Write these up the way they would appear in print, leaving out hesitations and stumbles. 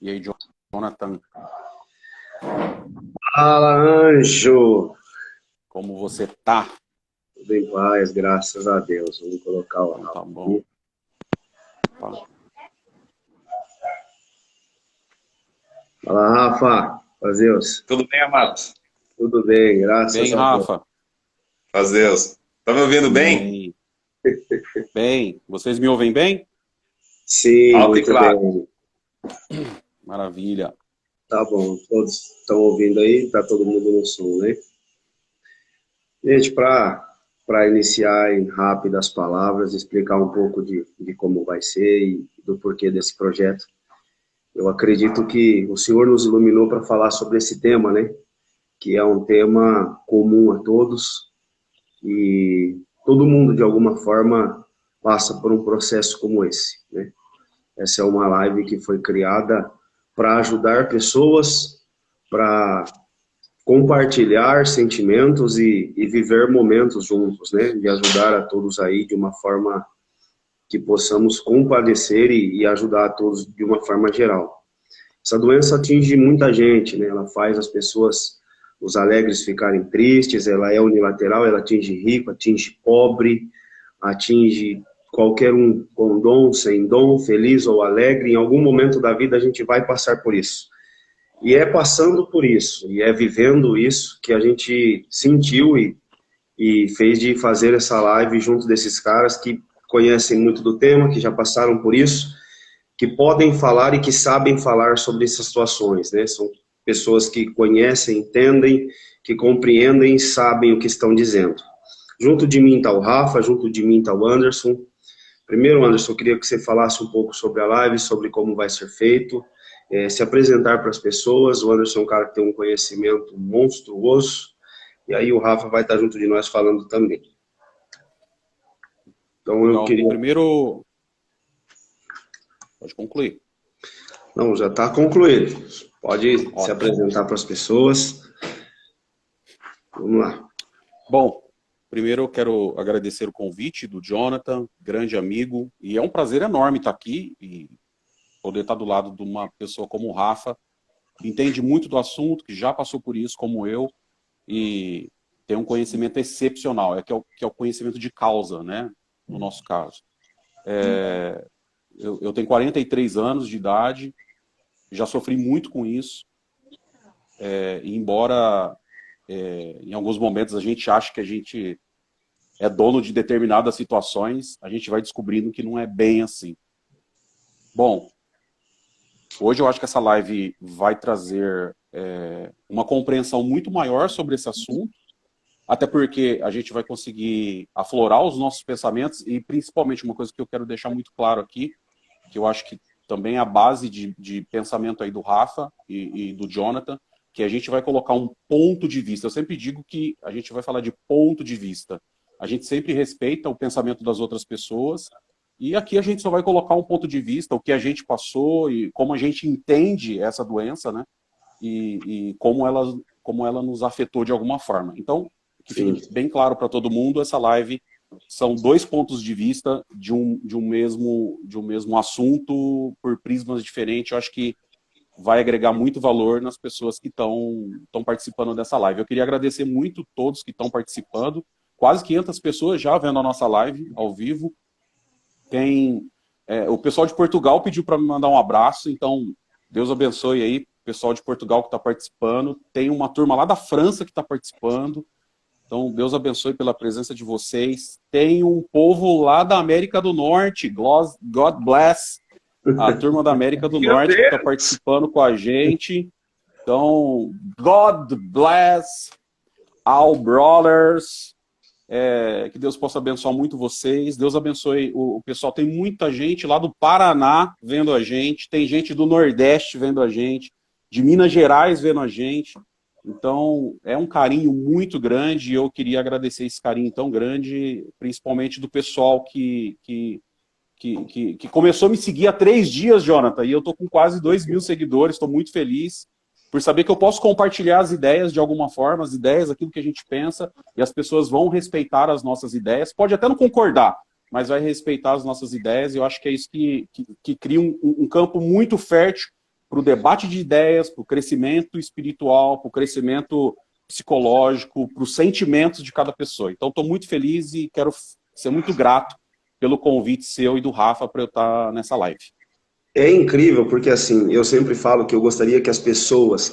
E aí, Jonathan, Fala, Anjo! como você tá? Tudo em paz, graças a Deus. Vamos colocar o Então Rafa tá bom. aqui. Tá. Fala, Rafa! Fazeus. Tudo bem, amados? Tudo bem, graças Bem, a Deus. Rafa? Deus. Tá me ouvindo bem? Bem, bem. Vocês me ouvem bem? Sim, Alto e muito claro. bem. Maravilha. Tá bom, todos estão ouvindo aí? Tá todo mundo no som, né? Gente, para iniciar em rápidas palavras, explicar um pouco de como vai ser e do porquê desse projeto. Eu acredito que o Senhor nos iluminou para falar sobre esse tema, né? Que é um tema comum a todos e todo mundo, de alguma forma, passa por um processo como esse, né? Essa é uma live que foi criada para ajudar pessoas, para compartilhar sentimentos e viver momentos juntos, né? De ajudar a todos aí de uma forma que possamos compadecer e ajudar a todos de uma forma geral. Essa doença atinge muita gente, né? Ela faz as pessoas, os alegres ficarem tristes, ela é unilateral, ela atinge rico, atinge pobre, atinge qualquer um com dom, sem dom, feliz ou alegre. Em algum momento da vida a gente vai passar por isso. E é passando por isso, e é vivendo isso que a gente sentiu e fez de fazer essa live junto desses caras que conhecem muito do tema, que já passaram por isso, que podem falar e que sabem falar sobre essas situações, né? São pessoas que conhecem, entendem, que compreendem e sabem o que estão dizendo. Junto de mim está o Rafa, junto de mim está o Anderson. Primeiro, Anderson, eu queria que você falasse um pouco sobre a live, sobre como vai ser feito, se apresentar para as pessoas. O Anderson é um cara que tem um conhecimento monstruoso, e aí o Rafa vai estar junto de nós falando também. Então eu Legal. queria... Primeiro, pode concluir. Não, já está concluído. Pode se Ótimo. apresentar para as pessoas. Vamos lá. Bom, primeiro eu quero agradecer o convite do Jonathan, grande amigo, e é um prazer enorme estar aqui e poder estar do lado de uma pessoa como o Rafa, que entende muito do assunto, que já passou por isso como eu, e tem um conhecimento excepcional, que é o conhecimento de causa, né, no nosso caso. Eu tenho 43 anos de idade, já sofri muito com isso, e embora em alguns momentos a gente ache que a gente é dono de determinadas situações, a gente vai descobrindo que não é bem assim. Bom, hoje eu acho que essa live vai trazer uma compreensão muito maior sobre esse assunto, até porque a gente vai conseguir aflorar os nossos pensamentos e, principalmente, uma coisa que eu quero deixar muito claro aqui, que eu acho que também é a base de pensamento aí do Rafa e do Jonathan, que a gente vai colocar um ponto de vista. Eu sempre digo que a gente vai falar de ponto de vista. A gente sempre respeita o pensamento das outras pessoas e aqui a gente só vai colocar um ponto de vista, o que a gente passou e como a gente entende essa doença, né? E como ela nos afetou de alguma forma. Então, que Sim. fique bem claro para todo mundo, essa live são dois pontos de vista de um mesmo assunto por prismas diferentes. Eu acho que vai agregar muito valor nas pessoas que estão participando dessa live. Eu queria agradecer muito todos que estão participando. Quase 500 pessoas já vendo a nossa live ao vivo. O pessoal de Portugal pediu para me mandar um abraço, então Deus abençoe aí o pessoal de Portugal que está participando. Tem uma turma lá da França que está participando. Então, Deus abençoe pela presença de vocês. Tem um povo lá da América do Norte, God bless, a turma da América do Meu Norte que está Deus! participando com a gente. Então, God bless all brothers. Que Deus possa abençoar muito vocês. Deus abençoe o pessoal. Tem muita gente lá do Paraná vendo a gente. Tem gente do Nordeste vendo a gente. De Minas Gerais vendo a gente. Então, é um carinho muito grande e eu queria agradecer esse carinho tão grande, principalmente do pessoal que começou a me seguir há 3 dias, Jonathan, e eu estou com quase 2.000 seguidores, estou muito feliz, por saber que eu posso compartilhar as ideias de alguma forma, as ideias, aquilo que a gente pensa, e as pessoas vão respeitar as nossas ideias. Pode até não concordar, mas vai respeitar as nossas ideias, e eu acho que é isso que cria um campo muito fértil para o debate de ideias, para o crescimento espiritual, para o crescimento psicológico, para os sentimentos de cada pessoa. Então, estou muito feliz e quero ser muito grato pelo convite seu e do Rafa para eu estar nessa live. É incrível, porque assim, eu sempre falo que eu gostaria que as pessoas,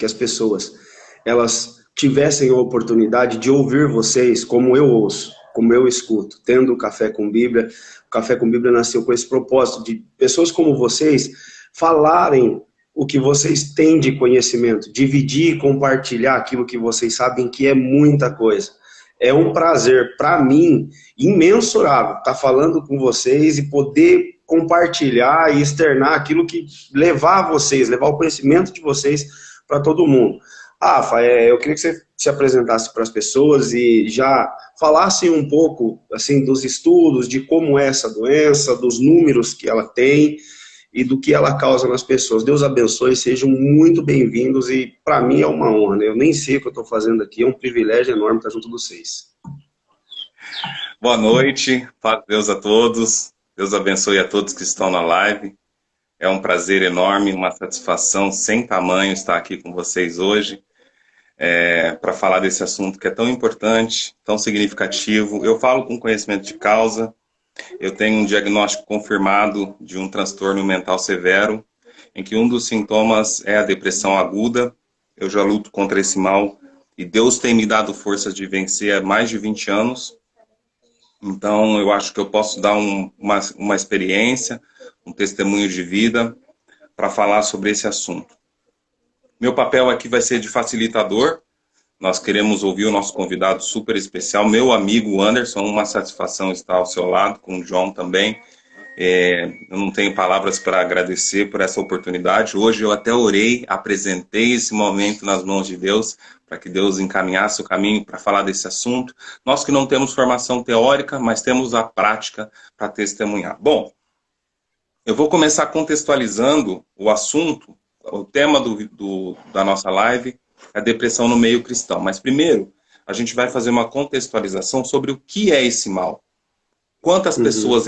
elas tivessem a oportunidade de ouvir vocês como eu ouço, como eu escuto, tendo o Café com Bíblia. O Café com Bíblia nasceu com esse propósito de pessoas como vocês falarem o que vocês têm de conhecimento, dividir e compartilhar aquilo que vocês sabem, que é muita coisa. É um prazer, para mim, imensurável estar falando com vocês e poder compartilhar e externar aquilo que levar vocês, levar o conhecimento de vocês para todo mundo. Rafa, eu queria que você se apresentasse para as pessoas e já falasse um pouco assim dos estudos, de como é essa doença, dos números que ela tem e do que ela causa nas pessoas. Deus abençoe, sejam muito bem-vindos e para mim é uma honra, né? Eu nem sei o que eu estou fazendo aqui, é um privilégio enorme estar junto de vocês. Boa noite, paz de Deus a todos, Deus abençoe a todos que estão na live. É um prazer enorme, uma satisfação sem tamanho estar aqui com vocês hoje para falar desse assunto que é tão importante, tão significativo. Eu falo com conhecimento de causa. Eu tenho um diagnóstico confirmado de um transtorno mental severo, em que um dos sintomas é a depressão aguda. Eu já luto contra esse mal e Deus tem me dado forças de vencer há mais de 20 anos. Então, eu acho que eu posso dar uma experiência, um testemunho de vida para falar sobre esse assunto. Meu papel aqui vai ser de facilitador. Nós queremos ouvir o nosso convidado super especial, meu amigo Anderson. Uma satisfação estar ao seu lado, com o John também. Eu não tenho palavras para agradecer por essa oportunidade. Hoje eu até orei, apresentei esse momento nas mãos de Deus, para que Deus encaminhasse o caminho para falar desse assunto. Nós que não temos formação teórica, mas temos a prática para testemunhar. Bom, eu vou começar contextualizando o assunto, o tema da nossa live, a depressão no meio cristão. Mas primeiro, a gente vai fazer uma contextualização sobre o que é esse mal. Quantas pessoas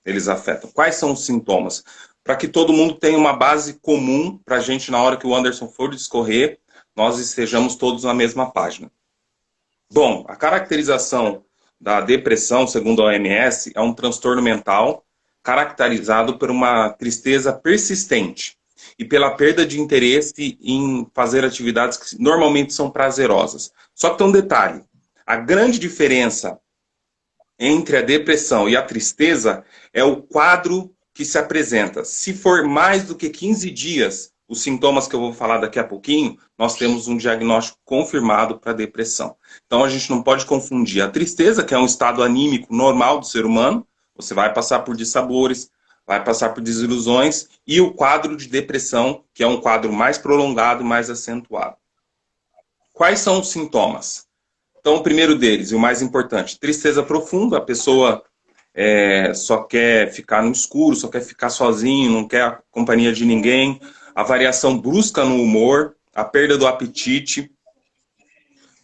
eles afetam? Quais são os sintomas? Para que todo mundo tenha uma base comum para a gente, na hora que o Anderson for discorrer, nós estejamos todos na mesma página. Bom, a caracterização da depressão, segundo a OMS, é um transtorno mental caracterizado por uma tristeza persistente e pela perda de interesse em fazer atividades que normalmente são prazerosas. Só que tem um detalhe. A grande diferença entre a depressão e a tristeza é o quadro que se apresenta. Se for mais do que 15 dias, os sintomas que eu vou falar daqui a pouquinho, nós temos um diagnóstico confirmado para depressão. Então a gente não pode confundir a tristeza, que é um estado anímico normal do ser humano, você vai passar por dissabores, vai passar por desilusões, e o quadro de depressão, que é um quadro mais prolongado, mais acentuado. Quais são os sintomas? Então, o primeiro deles, e o mais importante, tristeza profunda. A pessoa só quer ficar no escuro, só quer ficar sozinho, não quer a companhia de ninguém. A variação brusca no humor, a perda do apetite.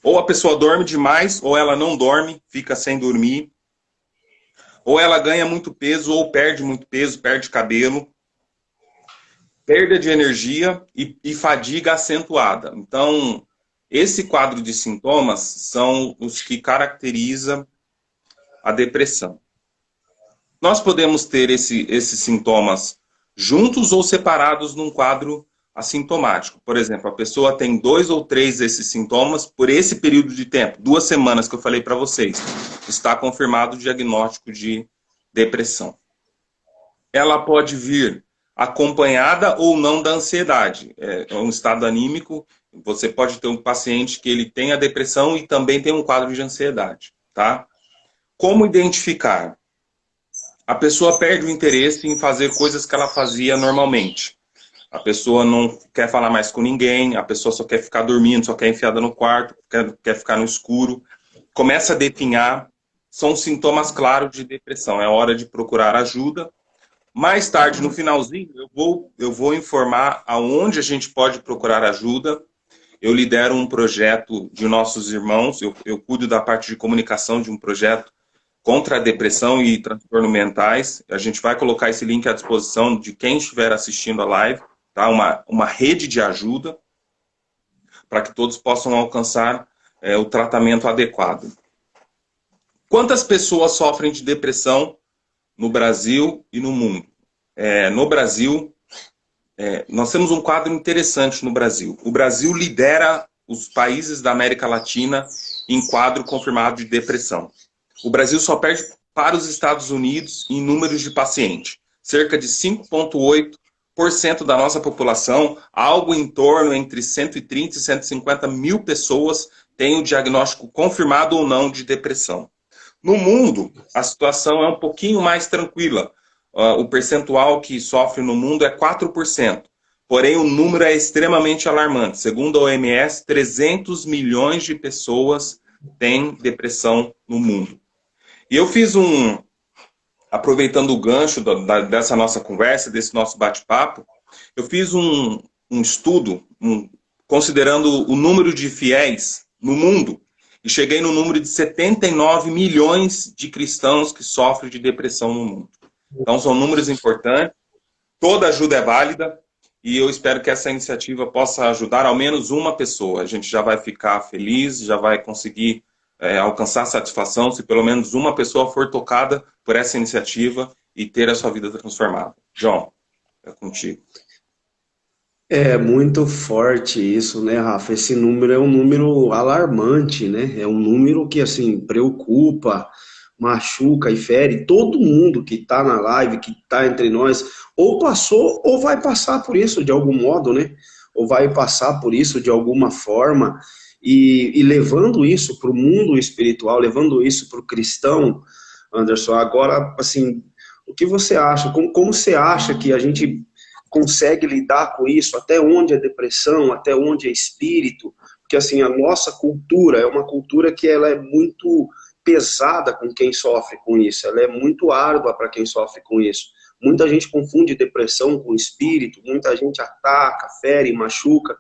Ou a pessoa dorme demais, ou ela não dorme, fica sem dormir. Ou ela ganha muito peso, ou perde muito peso, perde cabelo. Perda de energia e fadiga acentuada. Então, esse quadro de sintomas são os que caracterizam a depressão. Nós podemos ter esses sintomas juntos ou separados num quadro assintomático. Por exemplo, a pessoa tem 2 ou 3 desses sintomas por esse período de tempo, 2 semanas que eu falei para vocês. Está confirmado o diagnóstico de depressão. Ela pode vir acompanhada ou não da ansiedade. É um estado anímico. Você pode ter um paciente que ele tem a depressão e também tem um quadro de ansiedade, tá? Como identificar? A pessoa perde o interesse em fazer coisas que ela fazia normalmente. A pessoa não quer falar mais com ninguém, a pessoa só quer ficar dormindo, só quer enfiada no quarto, quer ficar no escuro. Começa a definhar, são sintomas claros de depressão. É hora de procurar ajuda. Mais tarde, no finalzinho, eu vou informar aonde a gente pode procurar ajuda. Eu lidero um projeto de nossos irmãos, eu cuido da parte de comunicação de um projeto contra a depressão e transtornos mentais. A gente vai colocar esse link à disposição de quem estiver assistindo a live, tá? Uma rede de ajuda para que todos possam alcançar o tratamento adequado. Quantas pessoas sofrem de depressão no Brasil e no mundo? No Brasil, nós temos um quadro interessante no Brasil. O Brasil lidera os países da América Latina em quadro confirmado de depressão. O Brasil só perde para os Estados Unidos em números de pacientes. Cerca de 5,8% da nossa população, algo em torno entre 130 e 150 mil pessoas, tem o diagnóstico confirmado ou não de depressão. No mundo, a situação é um pouquinho mais tranquila. O percentual que sofre no mundo é 4%. Porém, o número é extremamente alarmante. Segundo a OMS, 300 milhões de pessoas têm depressão no mundo. E eu fiz aproveitando o gancho dessa nossa conversa, desse nosso bate-papo, eu fiz um estudo considerando o número de fiéis no mundo e cheguei no número de 79 milhões de cristãos que sofrem de depressão no mundo. Então, são números importantes, toda ajuda é válida e eu espero que essa iniciativa possa ajudar ao menos uma pessoa. A gente já vai ficar feliz, já vai conseguir alcançar satisfação se pelo menos uma pessoa for tocada por essa iniciativa e ter a sua vida transformada. João, é contigo. É muito forte isso, né, Rafa? Esse número é um número alarmante, né? É um número que, assim, preocupa, machuca e fere todo mundo que está na live, que está entre nós, ou passou ou vai passar por isso de algum modo, né? Ou vai passar por isso de alguma forma. E levando isso para o mundo espiritual, levando isso para o cristão, Anderson, agora, assim, o que você acha? Como você acha que a gente consegue lidar com isso? Até onde é depressão? Até onde é espírito? Porque, assim, a nossa cultura é uma cultura que ela é muito pesada com quem sofre com isso, ela é muito árdua para quem sofre com isso. Muita gente confunde depressão com espírito, muita gente ataca, fere, machuca.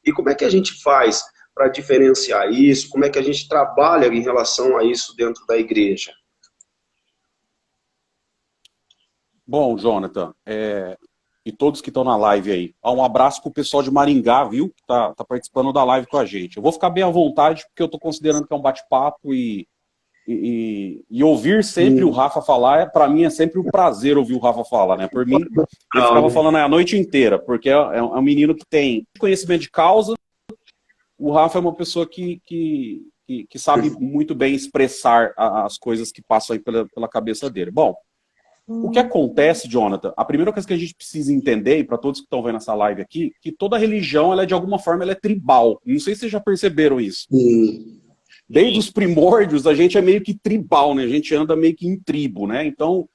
E como é que a gente faz para diferenciar isso? Como é que a gente trabalha em relação a isso dentro da igreja? Bom, Jonathan, e todos que estão na live aí, um abraço pro pessoal de Maringá, viu, que tá participando da live com a gente. Eu vou ficar bem à vontade, porque eu tô considerando que é um bate-papo e ouvir sempre o Rafa falar, para mim é sempre um prazer ouvir o Rafa falar, né? Por mim, eu ficava falando a noite inteira, porque é um menino que tem conhecimento de causa. O Rafa é uma pessoa que sabe muito bem expressar as coisas que passam aí pela cabeça dele. Bom, o que acontece, Jonathan, a primeira coisa que a gente precisa entender, e para todos que estão vendo essa live aqui, que toda religião, ela de alguma forma, ela é tribal. Não sei se vocês já perceberam isso. Desde os primórdios, a gente é meio que tribal, né? A gente anda meio que em tribo, né? Então,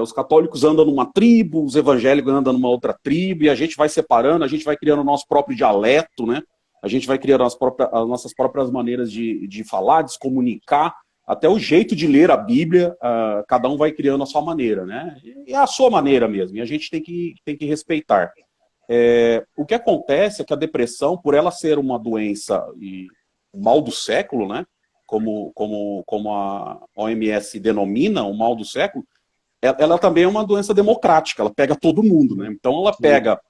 os católicos andam numa tribo, os evangélicos andam numa outra tribo, e a gente vai separando, a gente vai criando o nosso próprio dialeto, né? A gente vai criando as nossas próprias maneiras de falar, de se comunicar, até o jeito de ler a Bíblia, cada um vai criando a sua maneira, né? E é a sua maneira mesmo, e a gente tem que respeitar. O que acontece é que a depressão, por ela ser uma doença, o mal do século, né? Como a OMS denomina, o mal do século, ela também é uma doença democrática, ela pega todo mundo, né? Então ela pega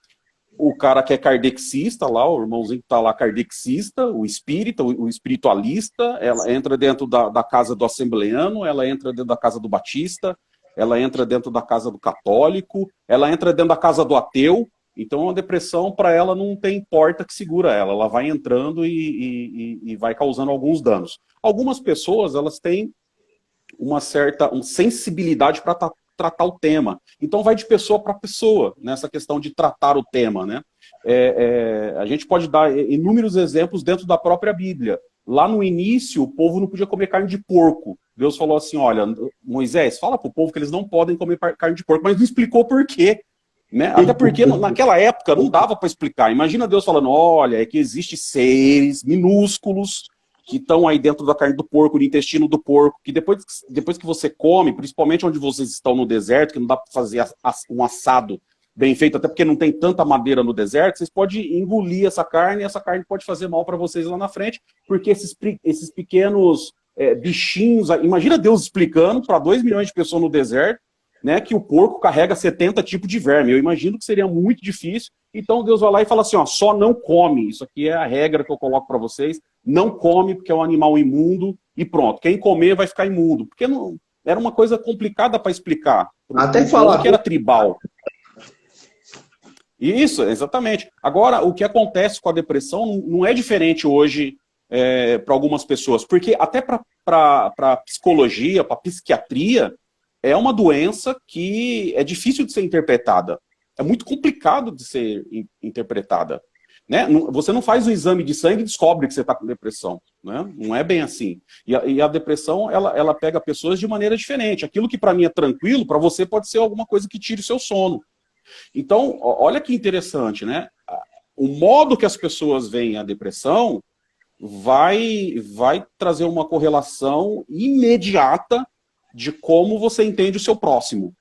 o cara que é kardecista lá, o irmãozinho que tá lá kardecista, o espírita, o espiritualista, ela entra dentro da casa do assembleano, ela entra dentro da casa do batista, ela entra dentro da casa do católico, ela entra dentro da casa do ateu. Então a depressão, para ela, não tem porta que segura ela vai entrando e vai causando alguns danos. Algumas pessoas, elas têm uma certa sensibilidade para tratar o tema. Então vai de pessoa para pessoa, nessa questão de tratar o tema, né? A gente pode dar inúmeros exemplos dentro da própria Bíblia. Lá no início, o povo não podia comer carne de porco. Deus falou assim, olha, Moisés, fala para o povo que eles não podem comer carne de porco, mas não explicou por quê. Né? Até porque naquela época não dava para explicar. Imagina Deus falando, olha, é que existem seres minúsculos que estão aí dentro da carne do porco, no intestino do porco, que depois que você come, principalmente onde vocês estão no deserto, que não dá para fazer um assado bem feito, até porque não tem tanta madeira no deserto, vocês podem engolir essa carne, e essa carne pode fazer mal para vocês lá na frente, porque esses pequenos bichinhos, imagina Deus explicando para 2 milhões de pessoas no deserto, né, que o porco carrega 70 tipos de verme. Eu imagino que seria muito difícil. Então Deus vai lá e fala assim, ó, só não come. Isso aqui é a regra que eu coloco para vocês. Não come porque é um animal imundo e pronto. Quem comer vai ficar imundo. Porque não, era uma coisa complicada para explicar. Até falar que era tribal. Isso, exatamente. Agora, o que acontece com a depressão não é diferente hoje para algumas pessoas. Porque até para psicologia, para psiquiatria, é uma doença que é difícil de ser interpretada. É muito complicado de ser interpretada. Né? Você não faz um exame de sangue e descobre que você está com depressão. Né? Não é bem assim. E a depressão, ela pega pessoas de maneira diferente. Aquilo que para mim é tranquilo, para você pode ser alguma coisa que tire o seu sono. Então, olha que interessante, né? O modo que as pessoas veem a depressão vai trazer uma correlação imediata de como você entende o seu próximo.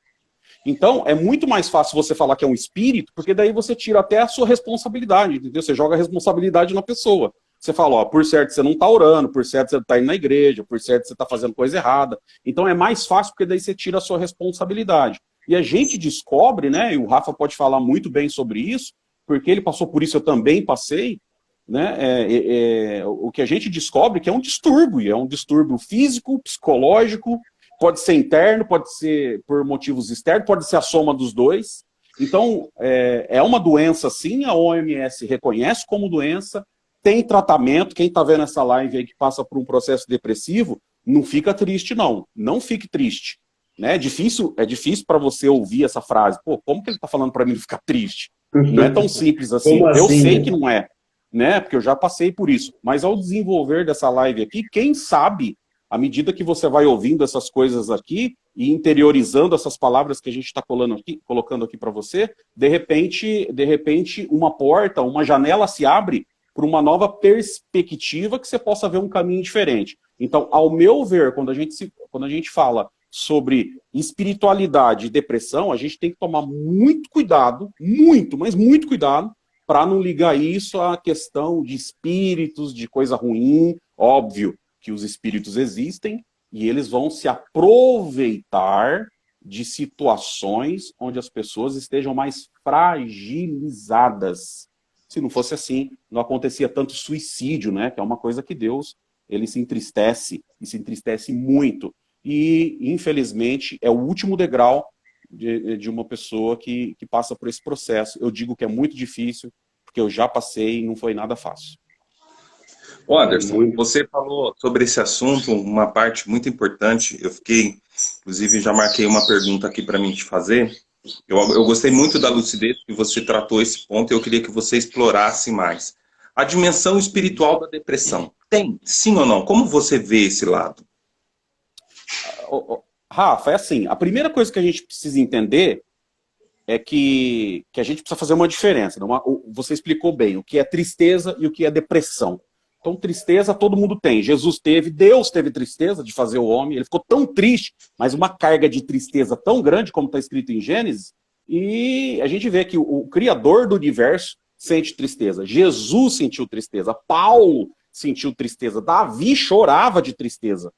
Então, é muito mais fácil você falar que é um espírito, porque daí você tira até a sua responsabilidade, entendeu? Você joga a responsabilidade na pessoa. Você fala, ó, por certo você não está orando, por certo você está indo na igreja, por certo você está fazendo coisa errada. Então é mais fácil, porque daí você tira a sua responsabilidade. E a gente descobre, né, e o Rafa pode falar muito bem sobre isso, porque ele passou por isso, eu também passei, né, o que a gente descobre que é um distúrbio físico, psicológico, pode ser interno, pode ser por motivos externos, pode ser a soma dos dois. Então, é uma doença, sim, a OMS reconhece como doença, tem tratamento. Quem está vendo essa live aí que passa por um processo depressivo, não fica triste, não. Não fique triste. Né? É difícil para você ouvir essa frase. Pô, como que ele está falando para mim não ficar triste? Não é tão simples assim. Como assim, eu sei né? que não é, né? Porque eu já passei por isso. Mas ao desenvolver dessa live aqui, quem sabe, à medida que você vai ouvindo essas coisas aqui e interiorizando essas palavras que a gente está colocando aqui para você, de repente uma porta, uma janela se abre para uma nova perspectiva que você possa ver um caminho diferente. Então, ao meu ver, quando a gente fala sobre espiritualidade e depressão, a gente tem que tomar muito cuidado, mas muito cuidado, para não ligar isso à questão de espíritos, de coisa ruim. Óbvio que os espíritos existem e eles vão se aproveitar de situações onde as pessoas estejam mais fragilizadas. Se não fosse assim, não acontecia tanto suicídio, né? Que é uma coisa que Deus, ele se entristece, e se entristece muito. E, infelizmente, é o último degrau de uma pessoa que passa por esse processo. Eu digo que é muito difícil, porque eu já passei e não foi nada fácil. Ô Anderson, você falou sobre esse assunto, uma parte muito importante. Eu fiquei, inclusive, já marquei uma pergunta aqui para mim te fazer. Eu gostei muito da lucidez que você tratou esse ponto e eu queria que você explorasse mais. A dimensão espiritual da depressão. Tem, sim ou não? Como você vê esse lado? Rafa, é assim, a primeira coisa que a gente precisa entender é que a gente precisa fazer uma diferença. Você explicou bem o que é tristeza e o que é depressão. Então, tristeza todo mundo tem. Jesus teve, Deus teve tristeza de fazer o homem, ele ficou tão triste, mas uma carga de tristeza tão grande, como está escrito em Gênesis, e a gente vê que o Criador do universo sente tristeza. Jesus sentiu tristeza, Paulo sentiu tristeza, Davi chorava de tristeza.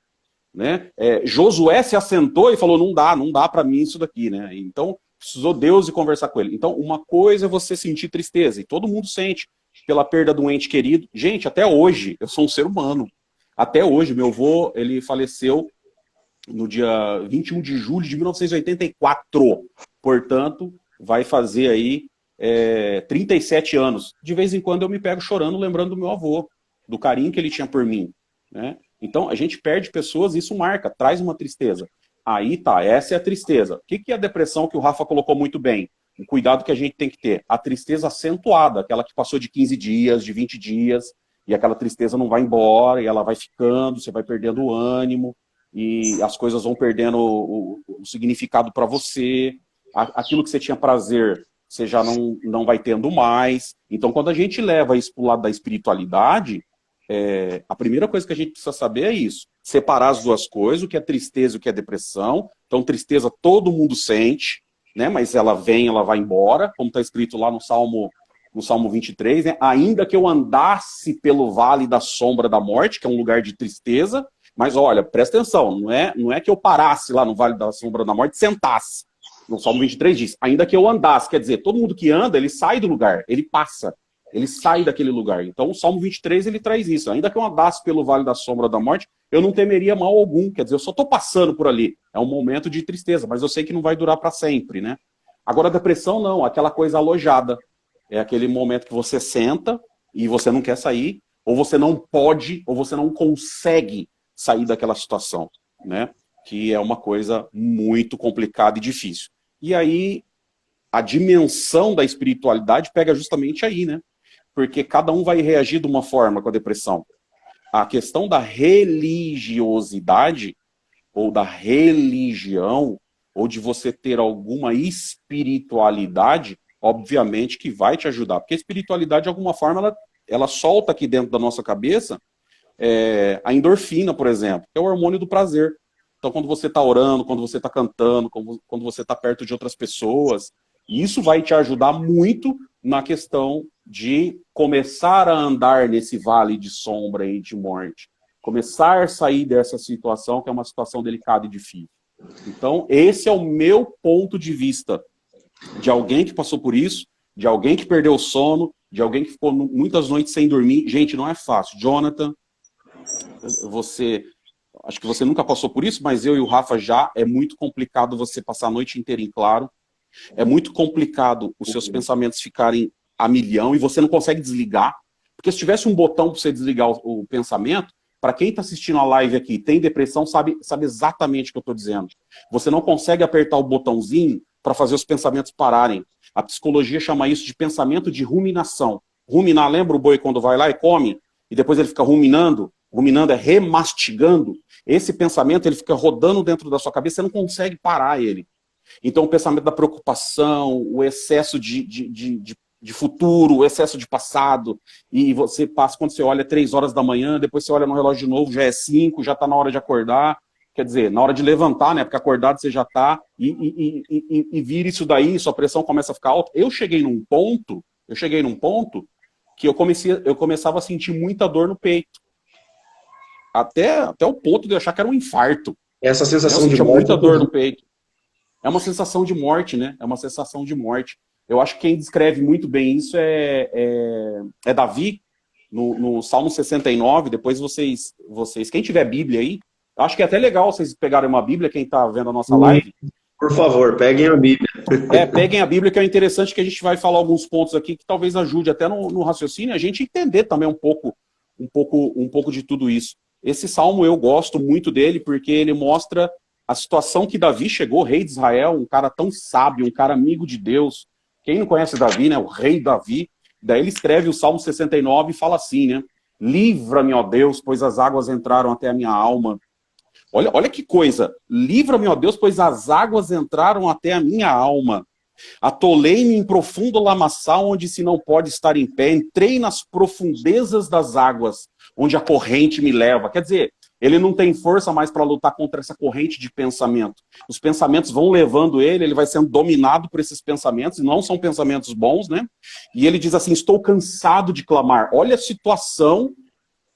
Né? Josué se assentou e falou, não dá para mim isso daqui. Né? Então, precisou Deus ir conversar com ele. Então, uma coisa é você sentir tristeza, e todo mundo sente, pela perda de um ente querido. Gente, até hoje, eu sou um ser humano. Até hoje, meu avô, ele faleceu no dia 21 de julho de 1984. Portanto, vai fazer aí 37 anos. De vez em quando eu me pego chorando, lembrando do meu avô, do carinho que ele tinha por mim. Né? Então, a gente perde pessoas, isso marca, traz uma tristeza. Aí tá, essa é a tristeza. O que é a depressão que o Rafa colocou muito bem? O cuidado que a gente tem que ter. A tristeza acentuada, aquela que passou de 15 dias, de 20 dias, e aquela tristeza não vai embora, e ela vai ficando, você vai perdendo o ânimo, e as coisas vão perdendo o significado para você. Aquilo que você tinha prazer, você já não vai tendo mais. Então, quando a gente leva isso para o lado da espiritualidade, a primeira coisa que a gente precisa saber é isso. Separar as duas coisas, o que é tristeza e o que é depressão. Então, tristeza todo mundo sente, né? Mas ela vem, ela vai embora, como está escrito lá no Salmo 23, né? Ainda que eu andasse pelo vale da sombra da morte, que é um lugar de tristeza, mas olha, presta atenção, não é que eu parasse lá no vale da sombra da morte e sentasse. No Salmo 23 diz, ainda que eu andasse, quer dizer, todo mundo que anda, ele sai do lugar, ele passa, ele sai daquele lugar. Então o Salmo 23, ele traz isso, ainda que eu andasse pelo vale da sombra da morte, eu não temeria mal algum, quer dizer, eu só estou passando por ali, é um momento de tristeza, mas eu sei que não vai durar para sempre, né? Agora a depressão não, aquela coisa alojada, é aquele momento que você senta e você não quer sair, ou você não pode, ou você não consegue sair daquela situação, né? Que é uma coisa muito complicada e difícil. E aí, a dimensão da espiritualidade pega justamente aí, né? Porque cada um vai reagir de uma forma com a depressão. A questão da religiosidade, ou da religião, ou de você ter alguma espiritualidade, obviamente que vai te ajudar. Porque a espiritualidade, de alguma forma, ela solta aqui dentro da nossa cabeça a endorfina, por exemplo, que é o hormônio do prazer. Então, quando você está orando, quando você está cantando, quando você está perto de outras pessoas, isso vai te ajudar muito na questão de começar a andar nesse vale de sombra e de morte. Começar a sair dessa situação, que é uma situação delicada e difícil. Então, esse é o meu ponto de vista de alguém que passou por isso, de alguém que perdeu o sono, de alguém que ficou muitas noites sem dormir. Gente, não é fácil. Jonathan, acho que você nunca passou por isso, mas eu e o Rafa já, é muito complicado você passar a noite inteira em claro, é muito complicado os seus pensamentos ficarem a milhão e você não consegue desligar, porque se tivesse um botão para você desligar o pensamento, para quem está assistindo a live aqui, tem depressão, sabe exatamente o que eu estou dizendo. Você não consegue apertar o botãozinho para fazer os pensamentos pararem. A psicologia chama isso de pensamento de ruminação. Ruminar, lembra o boi quando vai lá e come, e depois ele fica ruminando? Ruminando é remastigando. Esse pensamento, ele fica rodando dentro da sua cabeça, você não consegue parar ele. Então, o pensamento da preocupação, o excesso de futuro, o excesso de passado, e você passa, quando você olha 3 horas da manhã, depois você olha no relógio de novo, já é 5, já está na hora de acordar, quer dizer, na hora de levantar, né, porque acordado você já está, e vira isso daí, sua pressão começa a ficar alta. Eu cheguei num ponto que eu começava a sentir muita dor no peito. Até o ponto de eu achar que era um infarto. Essa sensação eu de tinha morte, muita dor no peito. É uma sensação de morte, né? É uma sensação de morte. Eu acho que quem descreve muito bem isso é Davi, no Salmo 69. Depois vocês, quem tiver Bíblia aí, eu acho que é até legal vocês pegarem uma Bíblia, quem está vendo a nossa live. Por favor, peguem a Bíblia. Peguem a Bíblia, que é interessante, que a gente vai falar alguns pontos aqui que talvez ajude até no raciocínio, a gente entender também um pouco de tudo isso. Esse salmo eu gosto muito dele, porque ele mostra a situação que Davi chegou, rei de Israel, um cara tão sábio, um cara amigo de Deus. Quem não conhece Davi, né? O rei Davi. Daí ele escreve o Salmo 69 e fala assim, né? Livra-me, ó Deus, pois as águas entraram até a minha alma. Olha que coisa. Livra-me, ó Deus, pois as águas entraram até a minha alma. Atolei-me em profundo lamaçal, onde se não pode estar em pé. Entrei nas profundezas das águas, onde a corrente me leva. Quer dizer, ele não tem força mais para lutar contra essa corrente de pensamento. Os pensamentos vão levando ele vai sendo dominado por esses pensamentos, e não são pensamentos bons, né? E ele diz assim, estou cansado de clamar. Olha a situação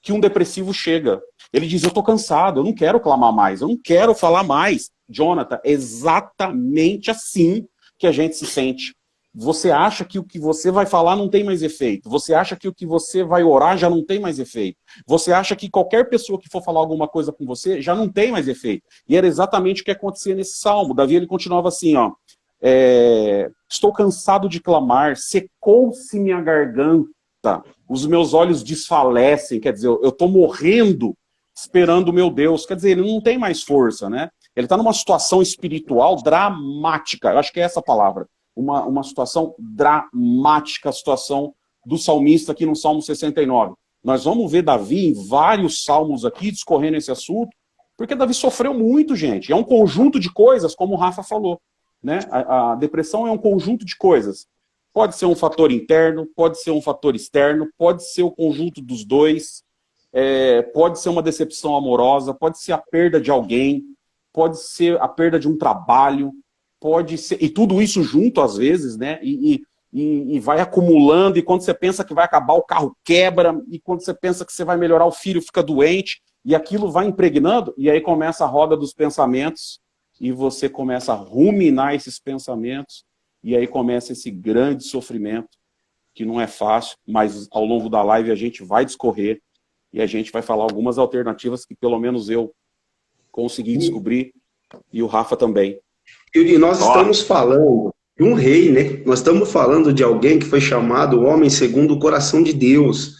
que um depressivo chega. Ele diz, eu estou cansado, eu não quero clamar mais, eu não quero falar mais. Jonathan, exatamente assim que a gente se sente. Você acha que o que você vai falar não tem mais efeito. Você acha que o que você vai orar já não tem mais efeito. Você acha que qualquer pessoa que for falar alguma coisa com você já não tem mais efeito. E era exatamente o que acontecia nesse salmo. Davi, ele continuava assim, ó. Estou cansado de clamar, secou-se minha garganta, os meus olhos desfalecem, quer dizer, eu estou morrendo esperando o meu Deus. Quer dizer, ele não tem mais força, né? Ele está numa situação espiritual dramática, eu acho que é essa a palavra. Uma situação dramática, a situação do salmista aqui no Salmo 69. Nós vamos ver Davi em vários salmos aqui, discorrendo esse assunto, porque Davi sofreu muito, gente. É um conjunto de coisas, como o Rafa falou, né? A depressão é um conjunto de coisas. Pode ser um fator interno, pode ser um fator externo, pode ser o conjunto dos dois. pode ser uma decepção amorosa, pode ser a perda de alguém, pode ser a perda de um trabalho, pode ser, e tudo isso junto às vezes, né? E vai acumulando, e quando você pensa que vai acabar, o carro quebra, e quando você pensa que você vai melhorar, o filho fica doente, e aquilo vai impregnando, e aí começa a roda dos pensamentos, e você começa a ruminar esses pensamentos, e aí começa esse grande sofrimento, que não é fácil, mas ao longo da live a gente vai discorrer, e a gente vai falar algumas alternativas que pelo menos eu consegui descobrir, e o Rafa também. E nós estamos falando de um rei, né? Nós estamos falando de alguém que foi chamado homem segundo o coração de Deus.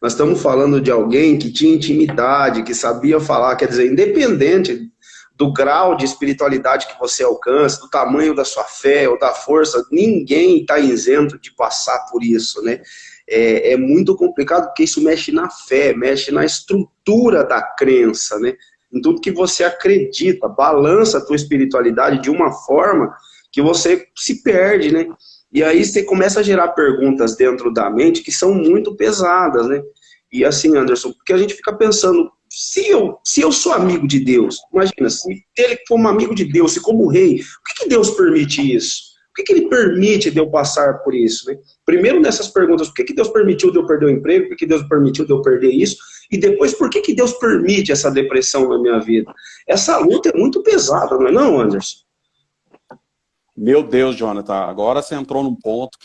Nós estamos falando de alguém que tinha intimidade, que sabia falar, quer dizer, independente do grau de espiritualidade que você alcança, do tamanho da sua fé ou da força, ninguém está isento de passar por isso, né? É muito complicado porque isso mexe na fé, mexe na estrutura da crença, né? Em tudo que você acredita, balança a tua espiritualidade de uma forma que você se perde, né? E aí você começa a gerar perguntas dentro da mente que são muito pesadas, né? E assim, Anderson, porque a gente fica pensando, se eu sou amigo de Deus, imagina, se ele como amigo de Deus e como rei, por que Deus permite isso? Por que ele permite de eu passar por isso, né? Primeiro nessas perguntas, por que Deus permitiu de eu perder o emprego? Por que Deus permitiu de eu perder isso? E depois, por que Deus permite essa depressão na minha vida? Essa luta é muito pesada, não é não, Anderson? Meu Deus, Jonathan, agora você entrou num ponto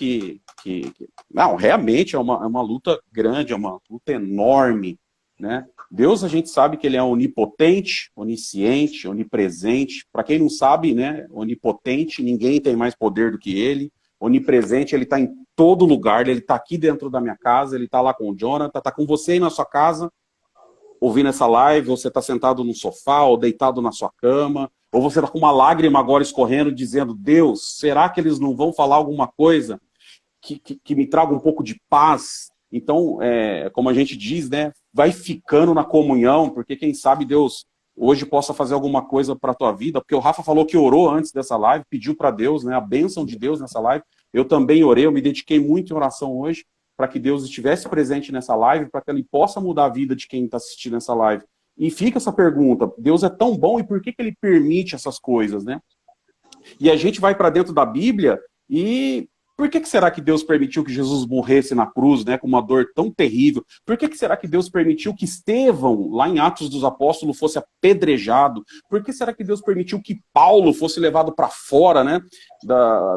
não, realmente é uma luta grande, é uma luta enorme, né? Deus, a gente sabe que ele é onipotente, onisciente, onipresente. Para quem não sabe, né, onipotente, ninguém tem mais poder do que ele. Onipresente, ele está em todo lugar, ele está aqui dentro da minha casa, ele está lá com o Jonathan, está com você aí na sua casa, ouvindo essa live, você está sentado no sofá ou deitado na sua cama, ou você está com uma lágrima agora escorrendo, dizendo, Deus, será que eles não vão falar alguma coisa que me traga um pouco de paz? Então, como a gente diz, né, vai ficando na comunhão, porque quem sabe Deus hoje possa fazer alguma coisa para a tua vida, porque o Rafa falou que orou antes dessa live, pediu para Deus, né, a bênção de Deus nessa live. Eu também orei, eu me dediquei muito em oração hoje, para que Deus estivesse presente nessa live, para que ele possa mudar a vida de quem está assistindo essa live. E fica essa pergunta, Deus é tão bom e por que ele permite essas coisas, né? E a gente vai para dentro da Bíblia e por que será que Deus permitiu que Jesus morresse na cruz, né, com uma dor tão terrível? Por que será que Deus permitiu que Estevão, lá em Atos dos Apóstolos, fosse apedrejado? Por que será que Deus permitiu que Paulo fosse levado para fora, né,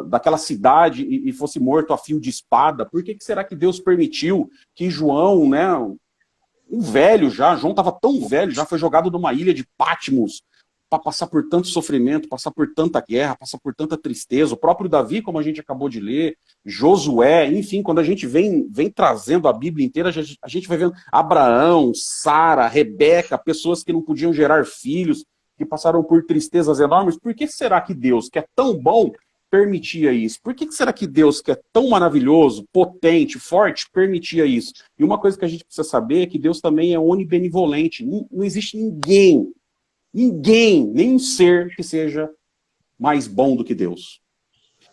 daquela cidade e fosse morto a fio de espada? Por que será que Deus permitiu que João, né, um velho já, João estava tão velho, já foi jogado numa ilha de Patmos, para passar por tanto sofrimento, passar por tanta guerra, passar por tanta tristeza. O próprio Davi, como a gente acabou de ler, Josué, enfim, quando a gente vem trazendo a Bíblia inteira, a gente vai vendo Abraão, Sara, Rebeca, pessoas que não podiam gerar filhos, que passaram por tristezas enormes. Por que será que Deus, que é tão bom, permitia isso? Por que será que Deus, que é tão maravilhoso, potente, forte, permitia isso? E uma coisa que a gente precisa saber é que Deus também é onibenevolente. Não existe ninguém, nenhum ser que seja mais bom do que Deus.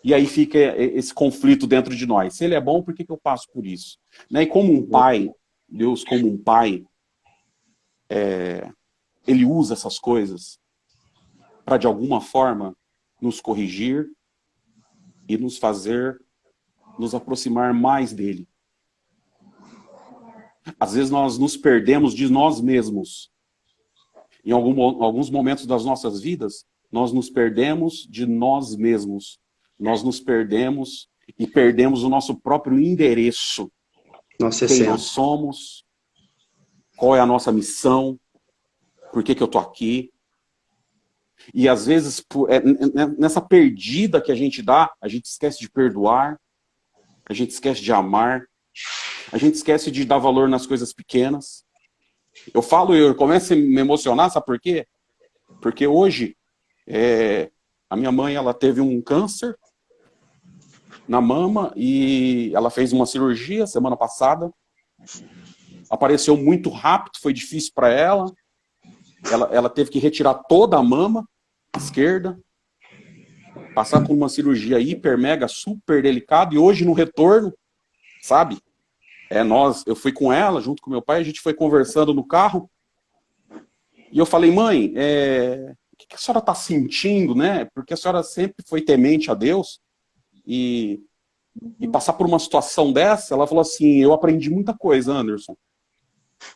E aí fica esse conflito dentro de nós. Se ele é bom, por que eu passo por isso? Né? E como um pai, Deus como um pai, ele usa essas coisas para de alguma forma nos corrigir e nos fazer nos aproximar mais dele. Às vezes nós nos perdemos de nós mesmos. Em alguns momentos das nossas vidas, nós nos perdemos de nós mesmos. Nós nos perdemos e perdemos o nosso próprio endereço. Quem nós somos, qual é a nossa missão, por que eu estou aqui. E às vezes, nessa perdida que a gente dá, a gente esquece de perdoar, a gente esquece de amar, a gente esquece de dar valor nas coisas pequenas. Eu falo e eu começo a me emocionar, sabe por quê? Porque hoje, a minha mãe, ela teve um câncer na mama e ela fez uma cirurgia semana passada. Apareceu muito rápido, foi difícil para ela. Ela teve que retirar toda a mama esquerda, passar por uma cirurgia hiper, mega, super delicada, e hoje no retorno, sabe? Eu fui com ela, junto com meu pai, a gente foi conversando no carro, e eu falei, mãe, o que a senhora está sentindo, né? Porque a senhora sempre foi temente a Deus, e passar por uma situação dessa, ela falou assim, eu aprendi muita coisa, Anderson.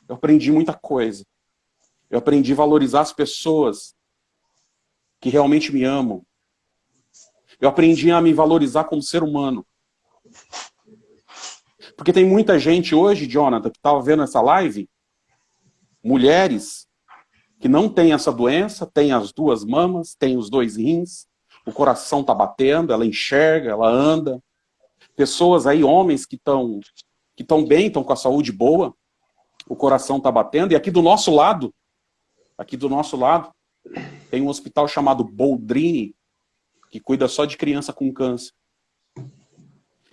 Eu aprendi muita coisa. Eu aprendi a valorizar as pessoas que realmente me amam. Eu aprendi a me valorizar como ser humano. Porque tem muita gente hoje, Jonathan, que estava vendo essa live, mulheres que não têm essa doença, têm as duas mamas, têm os dois rins, o coração está batendo, ela enxerga, ela anda. Pessoas aí, homens que estão bem, estão com a saúde boa, o coração está batendo, e aqui do nosso lado, tem um hospital chamado Boldrini, que cuida só de criança com câncer.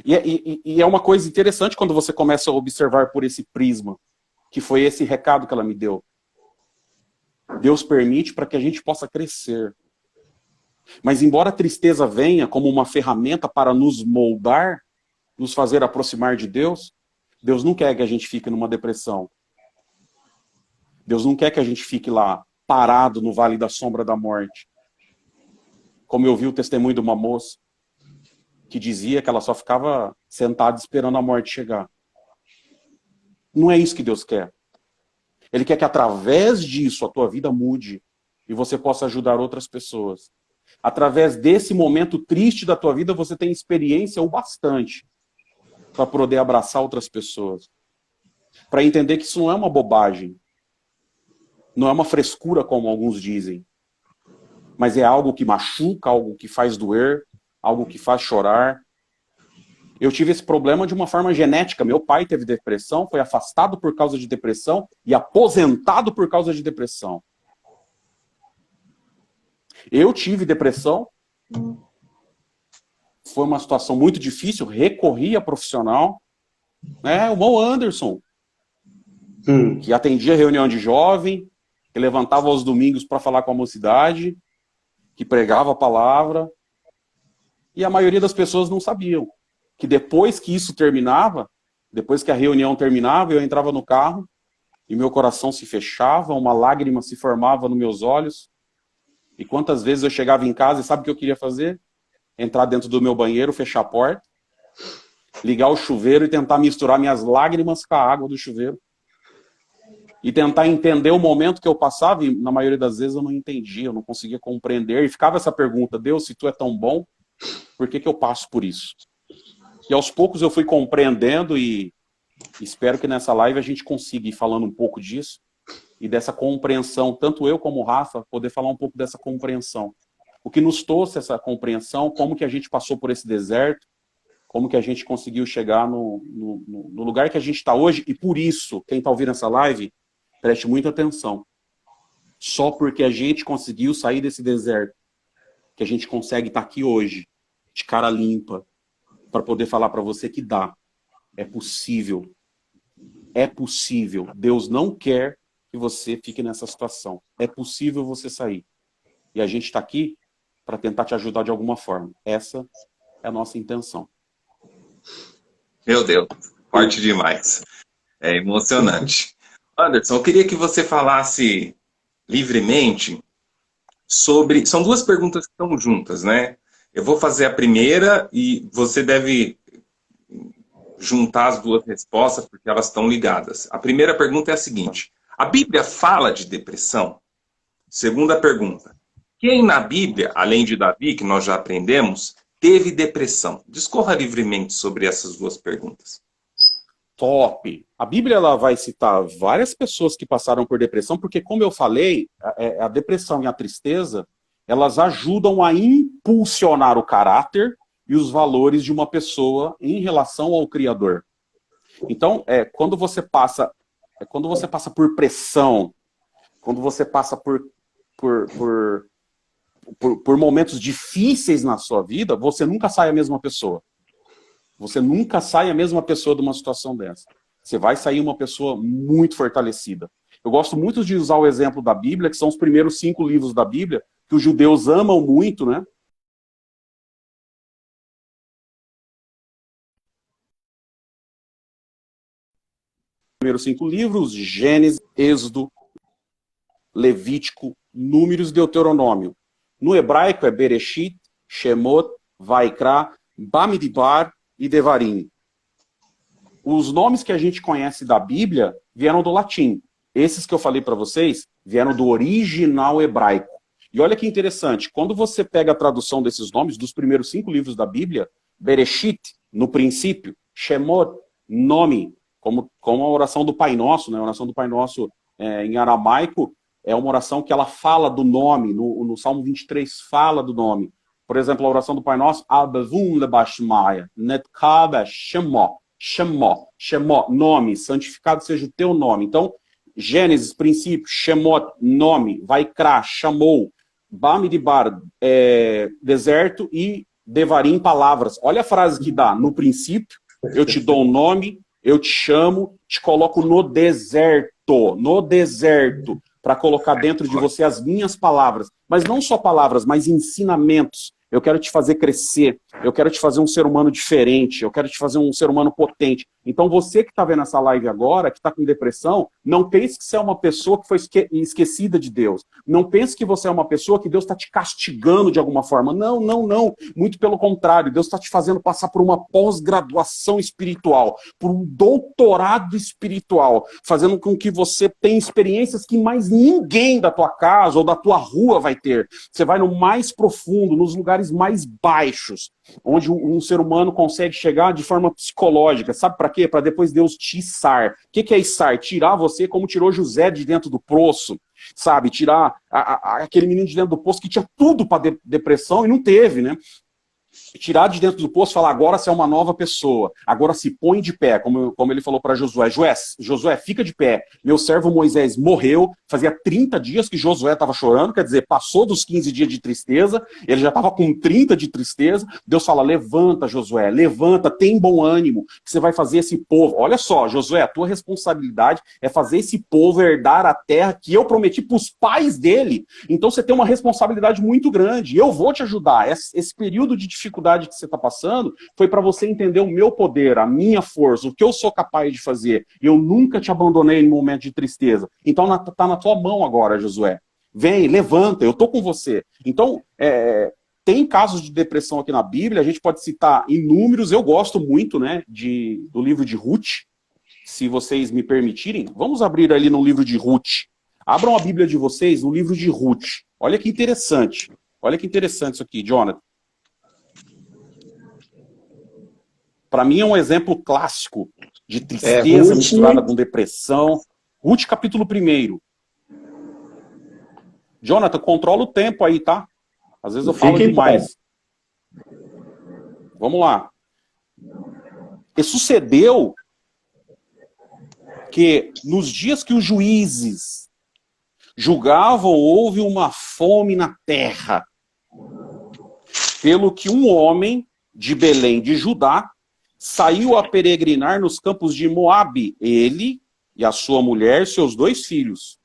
E é uma coisa interessante quando você começa a observar por esse prisma, que foi esse recado que ela me deu. Deus permite para que a gente possa crescer. Mas embora a tristeza venha como uma ferramenta para nos moldar, nos fazer aproximar de Deus, Deus não quer que a gente fique numa depressão. Deus não quer que a gente fique lá, parado no vale da sombra da morte. Como eu vi o testemunho de uma moça, que dizia que ela só ficava sentada esperando a morte chegar. Não é isso que Deus quer. Ele quer que através disso a tua vida mude e você possa ajudar outras pessoas. Através desse momento triste da tua vida, você tem experiência o bastante para poder abraçar outras pessoas. Para entender que isso não é uma bobagem. Não é uma frescura, como alguns dizem. Mas é algo que machuca, algo que faz doer, algo que faz chorar. Eu tive esse problema de uma forma genética. Meu pai teve depressão, foi afastado por causa de depressão e aposentado por causa de depressão. Eu tive depressão. Foi uma situação muito difícil, recorri a profissional. O irmão Anderson, que atendia reunião de jovem, que levantava aos domingos para falar com a mocidade, que pregava a palavra. E a maioria das pessoas não sabiam que depois que isso terminava, depois que a reunião terminava, eu entrava no carro e meu coração se fechava, uma lágrima se formava nos meus olhos. E quantas vezes eu chegava em casa e sabe o que eu queria fazer? Entrar dentro do meu banheiro, fechar a porta, ligar o chuveiro e tentar misturar minhas lágrimas com a água do chuveiro. E tentar entender o momento que eu passava, e na maioria das vezes eu não entendia, eu não conseguia compreender. E ficava essa pergunta, Deus, se tu é tão bom, por que eu passo por isso? E aos poucos eu fui compreendendo e espero que nessa live a gente consiga ir falando um pouco disso e dessa compreensão, tanto eu como o Rafa, poder falar um pouco dessa compreensão. O que nos trouxe essa compreensão, como que a gente passou por esse deserto, como que a gente conseguiu chegar no lugar que a gente está hoje, e por isso, quem está ouvindo essa live, preste muita atenção. Só porque a gente conseguiu sair desse deserto, que a gente consegue estar aqui hoje, de cara limpa, para poder falar para você que dá. É possível. É possível. Deus não quer que você fique nessa situação. É possível você sair. E a gente está aqui para tentar te ajudar de alguma forma. Essa é a nossa intenção. Meu Deus, forte demais. É emocionante. Anderson, eu queria que você falasse livremente sobre... São duas perguntas que estão juntas, né? Eu vou fazer a primeira e você deve juntar as duas respostas porque elas estão ligadas. A primeira pergunta é a seguinte: a Bíblia fala de depressão? Segunda pergunta: quem na Bíblia, além de Davi, que nós já aprendemos, teve depressão? Discorra livremente sobre essas duas perguntas. Top! A Bíblia ela vai citar várias pessoas que passaram por depressão, porque, como eu falei, a depressão e a tristeza, elas ajudam a impulsionar o caráter e os valores de uma pessoa em relação ao Criador. Então, quando você passa por pressão, quando você passa por momentos difíceis na sua vida, você nunca sai a mesma pessoa. Você nunca sai a mesma pessoa de uma situação dessa. Você vai sair uma pessoa muito fortalecida. Eu gosto muito de usar o exemplo da Bíblia, que são os primeiros 5 livros da Bíblia, que os judeus amam muito, né? primeiros 5 livros, Gênesis, Êxodo, Levítico, Números e Deuteronômio. No hebraico é Bereshit, Shemot, Vaikra, Bamidbar e Devarim. Os nomes que a gente conhece da Bíblia vieram do latim. Esses que eu falei para vocês vieram do original hebraico. E olha que interessante, quando você pega a tradução desses nomes, dos primeiros 5 livros da Bíblia, Bereshit, no princípio, Shemot, nome, como a oração do Pai Nosso, né? A oração do Pai Nosso em aramaico é uma oração que ela fala do nome, no Salmo 23 fala do nome. Por exemplo, a oração do Pai Nosso, Abavum lebashmaya, netkaba shemó, shemó, shemó, nome, santificado seja o teu nome. Então, Gênesis, princípio, Shemot, nome, Vaikra, chamou, Bamidbar, deserto e Devarim, palavras. Olha a frase que dá, no princípio, eu te dou um nome, eu te chamo, te coloco no deserto, para colocar dentro de você as minhas palavras. Mas não só palavras, mas ensinamentos. Eu quero te fazer crescer, eu quero te fazer um ser humano diferente, eu quero te fazer um ser humano potente. Então você que está vendo essa live agora, que está com depressão, não pense que você é uma pessoa que foi esquecida de Deus. Não pense que você é uma pessoa que Deus está te castigando de alguma forma. Não, não, não. Muito pelo contrário, Deus está te fazendo passar por uma pós-graduação espiritual, por um doutorado espiritual, fazendo com que você tenha experiências que mais ninguém da tua casa ou da tua rua vai ter. Você vai no mais profundo, nos lugares mais baixos, onde um ser humano consegue chegar de forma psicológica. Sabe para quê? Para depois Deus te içar. O que é içar? Tirar você como tirou José de dentro do poço, sabe? Tirar aquele menino de dentro do poço que tinha tudo para depressão e não teve, né? Tirar de dentro do poço e falar, agora você é uma nova pessoa, agora se põe de pé, como ele falou para Josué. Josué, fica de pé. Meu servo Moisés morreu, fazia 30 dias que Josué estava chorando, quer dizer, passou dos 15 dias de tristeza, ele já estava com 30 de tristeza. Deus fala, levanta, Josué, levanta, tem bom ânimo, que você vai fazer esse povo. Olha só, Josué, a tua responsabilidade é fazer esse povo herdar a terra que eu prometi para os pais dele. Então você tem uma responsabilidade muito grande, eu vou te ajudar. Esse período de dificuldade que você está passando foi para você entender o meu poder, a minha força, o que eu sou capaz de fazer. Eu nunca te abandonei em momento de tristeza. Então está na tua mão agora, Josué. Vem, levanta, eu estou com você. Então, tem casos de depressão aqui na Bíblia, a gente pode citar inúmeros. Eu gosto muito, né, do livro de Ruth, se vocês me permitirem. Vamos abrir ali no livro de Ruth. Abram a Bíblia de vocês no livro de Ruth. Olha que interessante. Olha que interessante isso aqui, Jonathan. Para mim é um exemplo clássico de tristeza misturada com depressão. Ruth, capítulo 1. Jonathan, controla o tempo aí, tá? Às vezes eu falo demais. Vamos lá. E sucedeu que nos dias que os juízes julgavam, houve uma fome na terra, pelo que um homem de Belém de Judá saiu a peregrinar nos campos de Moabe, ele e a sua mulher, seus 2 filhos.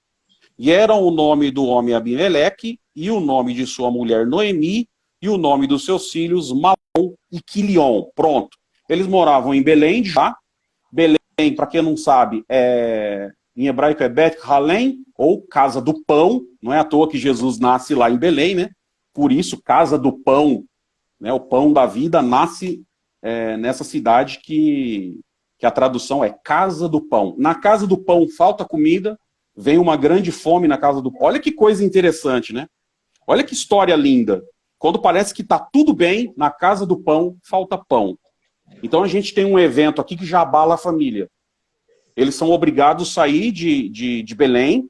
E eram o nome do homem Abimeleque, e o nome de sua mulher Noemi, e o nome dos seus filhos Malom e Quilion. Pronto. Eles moravam em Belém, já. Belém, para quem não sabe, em hebraico é Bet Halem, ou Casa do Pão. Não é à toa que Jesus nasce lá em Belém, né? Por isso, Casa do Pão, né? O pão da vida nasce nessa cidade que a tradução é Casa do Pão. Na Casa do Pão falta comida, vem uma grande fome na Casa do Pão. Olha que coisa interessante, né? Olha que história linda. Quando parece que está tudo bem, na Casa do Pão falta pão. Então a gente tem um evento aqui que já abala a família. Eles são obrigados a sair de Belém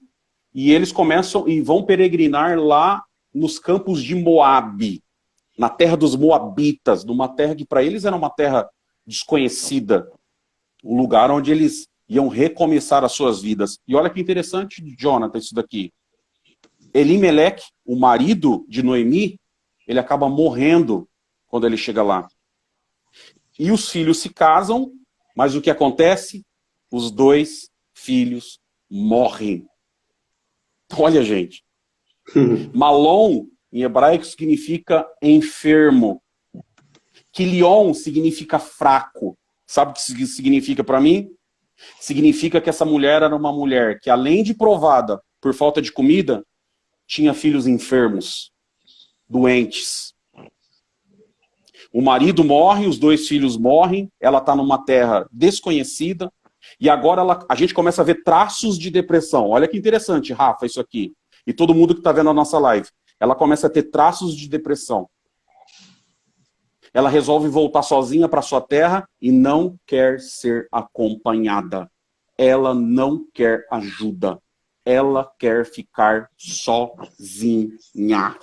e eles começam e vão peregrinar lá nos campos de Moabe, na terra dos Moabitas, numa terra que para eles era uma terra desconhecida, um lugar onde eles iam recomeçar as suas vidas. E olha que interessante, Jonathan, isso daqui. Elimeleque, o marido de Noemi, ele acaba morrendo quando ele chega lá. E os filhos se casam, mas o que acontece? Os 2 filhos morrem. Olha, gente. Malom, em hebraico, significa enfermo. Quilion significa fraco. Sabe o que significa para mim? Significa que essa mulher era uma mulher que, além de provada por falta de comida, tinha filhos enfermos, doentes. O marido morre, os 2 filhos morrem, ela está numa terra desconhecida, e agora a gente começa a ver traços de depressão. Olha que interessante, Rafa, isso aqui. E todo mundo que está vendo a nossa live. Ela começa a ter traços de depressão. Ela resolve voltar sozinha para sua terra e não quer ser acompanhada. Ela não quer ajuda. Ela quer ficar sozinha.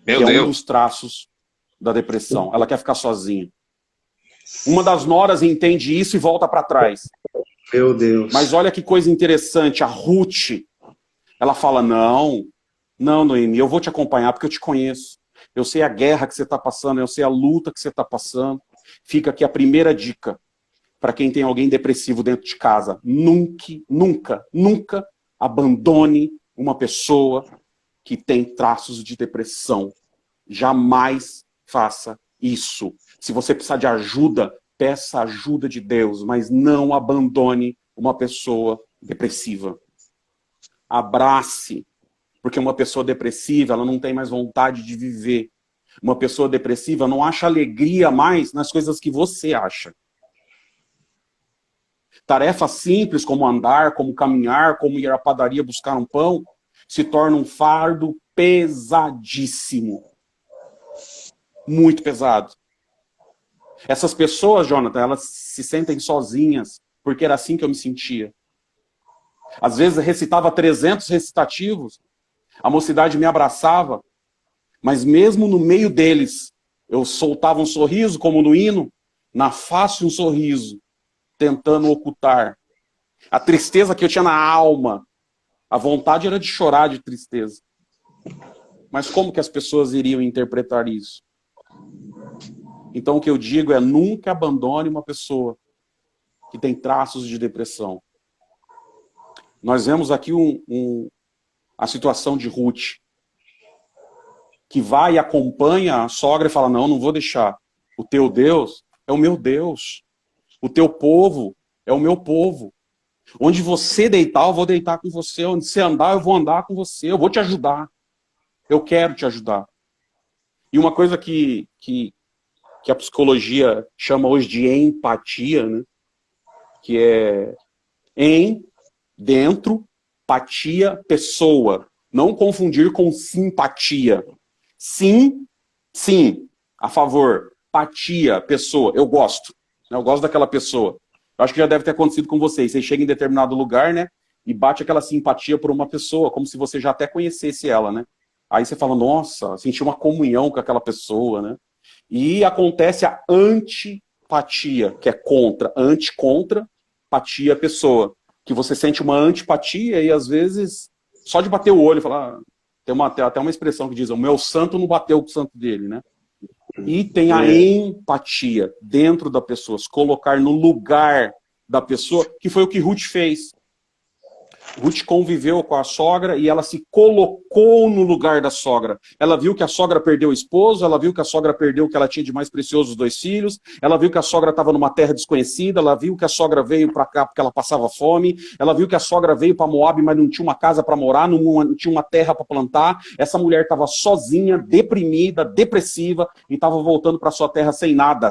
Meu Que Deus. é um dos traços da depressão. Ela quer ficar sozinha. Uma das noras entende isso e volta para trás. Meu Deus. Mas olha que coisa interessante, a Ruth, ela fala, não, Noemi, eu vou te acompanhar porque eu te conheço. Eu sei a guerra que você está passando, eu sei a luta que você está passando. Fica aqui a primeira dica para quem tem alguém depressivo dentro de casa. Nunca abandone uma pessoa que tem traços de depressão. Jamais faça isso. Se você precisar de ajuda, peça ajuda de Deus, mas não abandone uma pessoa depressiva. Abrace, porque uma pessoa depressiva, ela não tem mais vontade de viver. Uma pessoa depressiva não acha alegria mais nas coisas que você acha. Tarefas simples como andar, como caminhar, como ir à padaria buscar um pão, se torna um fardo pesadíssimo. Muito pesado. Essas pessoas, Jonathan, elas se sentem sozinhas, porque era assim que eu me sentia. Às vezes recitava 300 recitativos, a mocidade me abraçava, mas mesmo no meio deles, eu soltava um sorriso, como no hino, na face um sorriso, tentando ocultar a tristeza que eu tinha na alma. A vontade era de chorar de tristeza. Mas como que as pessoas iriam interpretar isso? Então o que eu digo é, nunca abandone uma pessoa que tem traços de depressão. Nós vemos aqui a situação de Ruth, que vai e acompanha a sogra e fala, não vou deixar. O teu Deus é o meu Deus. O teu povo é o meu povo. Onde você deitar, eu vou deitar com você. Onde você andar, eu vou andar com você. Eu vou te ajudar. Eu quero te ajudar. E uma coisa que a psicologia chama hoje de empatia, né? Que é dentro, patia, pessoa. Não confundir com simpatia. Sim, a favor. Patia, pessoa. Eu gosto. Eu gosto daquela pessoa. Eu acho que já deve ter acontecido com vocês. Você chega em determinado lugar, né? E bate aquela simpatia por uma pessoa, como se você já até conhecesse ela, né? Aí você fala, nossa, senti uma comunhão com aquela pessoa, né? E acontece a antipatia, que é contra. Anti-contra, patia, pessoa. Que você sente uma antipatia e às vezes, só de bater o olho, falar, tem até uma expressão que diz, o meu santo não bateu com o santo dele, né? E tem a empatia dentro da pessoa, se colocar no lugar da pessoa, que foi o que Ruth fez. Ruth conviveu com a sogra e ela se colocou no lugar da sogra. Ela viu que a sogra perdeu o esposo, ela viu que a sogra perdeu o que ela tinha de mais precioso, os 2 filhos, ela viu que a sogra estava numa terra desconhecida, ela viu que a sogra veio para cá porque ela passava fome, ela viu que a sogra veio para Moab, mas não tinha uma casa para morar, não tinha uma terra para plantar. Essa mulher estava sozinha, deprimida, depressiva, e estava voltando para sua terra sem nada,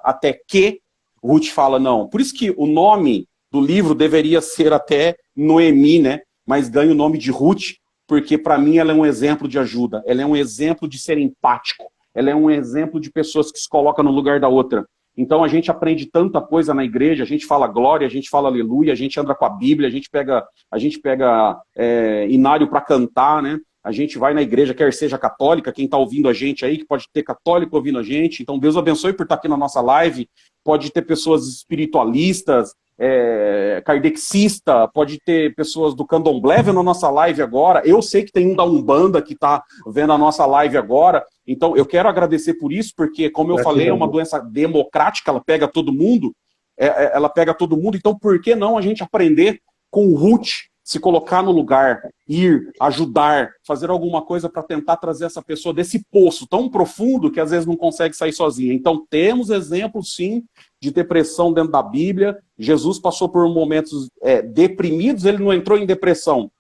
até que Ruth fala, não. Por isso que o nome do livro deveria ser até Noemi, né? Mas ganha o nome de Ruth, porque para mim ela é um exemplo de ajuda, ela é um exemplo de ser empático, ela é um exemplo de pessoas que se colocam no lugar da outra. Então a gente aprende tanta coisa na igreja, a gente fala glória, a gente fala aleluia, a gente anda com a Bíblia, a gente pega inário para cantar, né? A gente vai na igreja, quer seja católica, quem está ouvindo a gente aí, que pode ter católico ouvindo a gente. Então Deus abençoe por estar aqui na nossa live. Pode ter pessoas espiritualistas, kardexista, pode ter pessoas do candomblé vendo a nossa live agora. Eu sei que tem um da Umbanda que está vendo a nossa live agora. Então eu quero agradecer por isso, porque, como eu falei, é uma doença democrática, ela pega todo mundo. Então por que não a gente aprender com Ruth, se colocar no lugar, ir, ajudar, fazer alguma coisa para tentar trazer essa pessoa desse poço tão profundo que às vezes não consegue sair sozinha. Então temos exemplos, sim, de depressão dentro da Bíblia. Jesus passou por momentos deprimidos, ele não entrou em depressão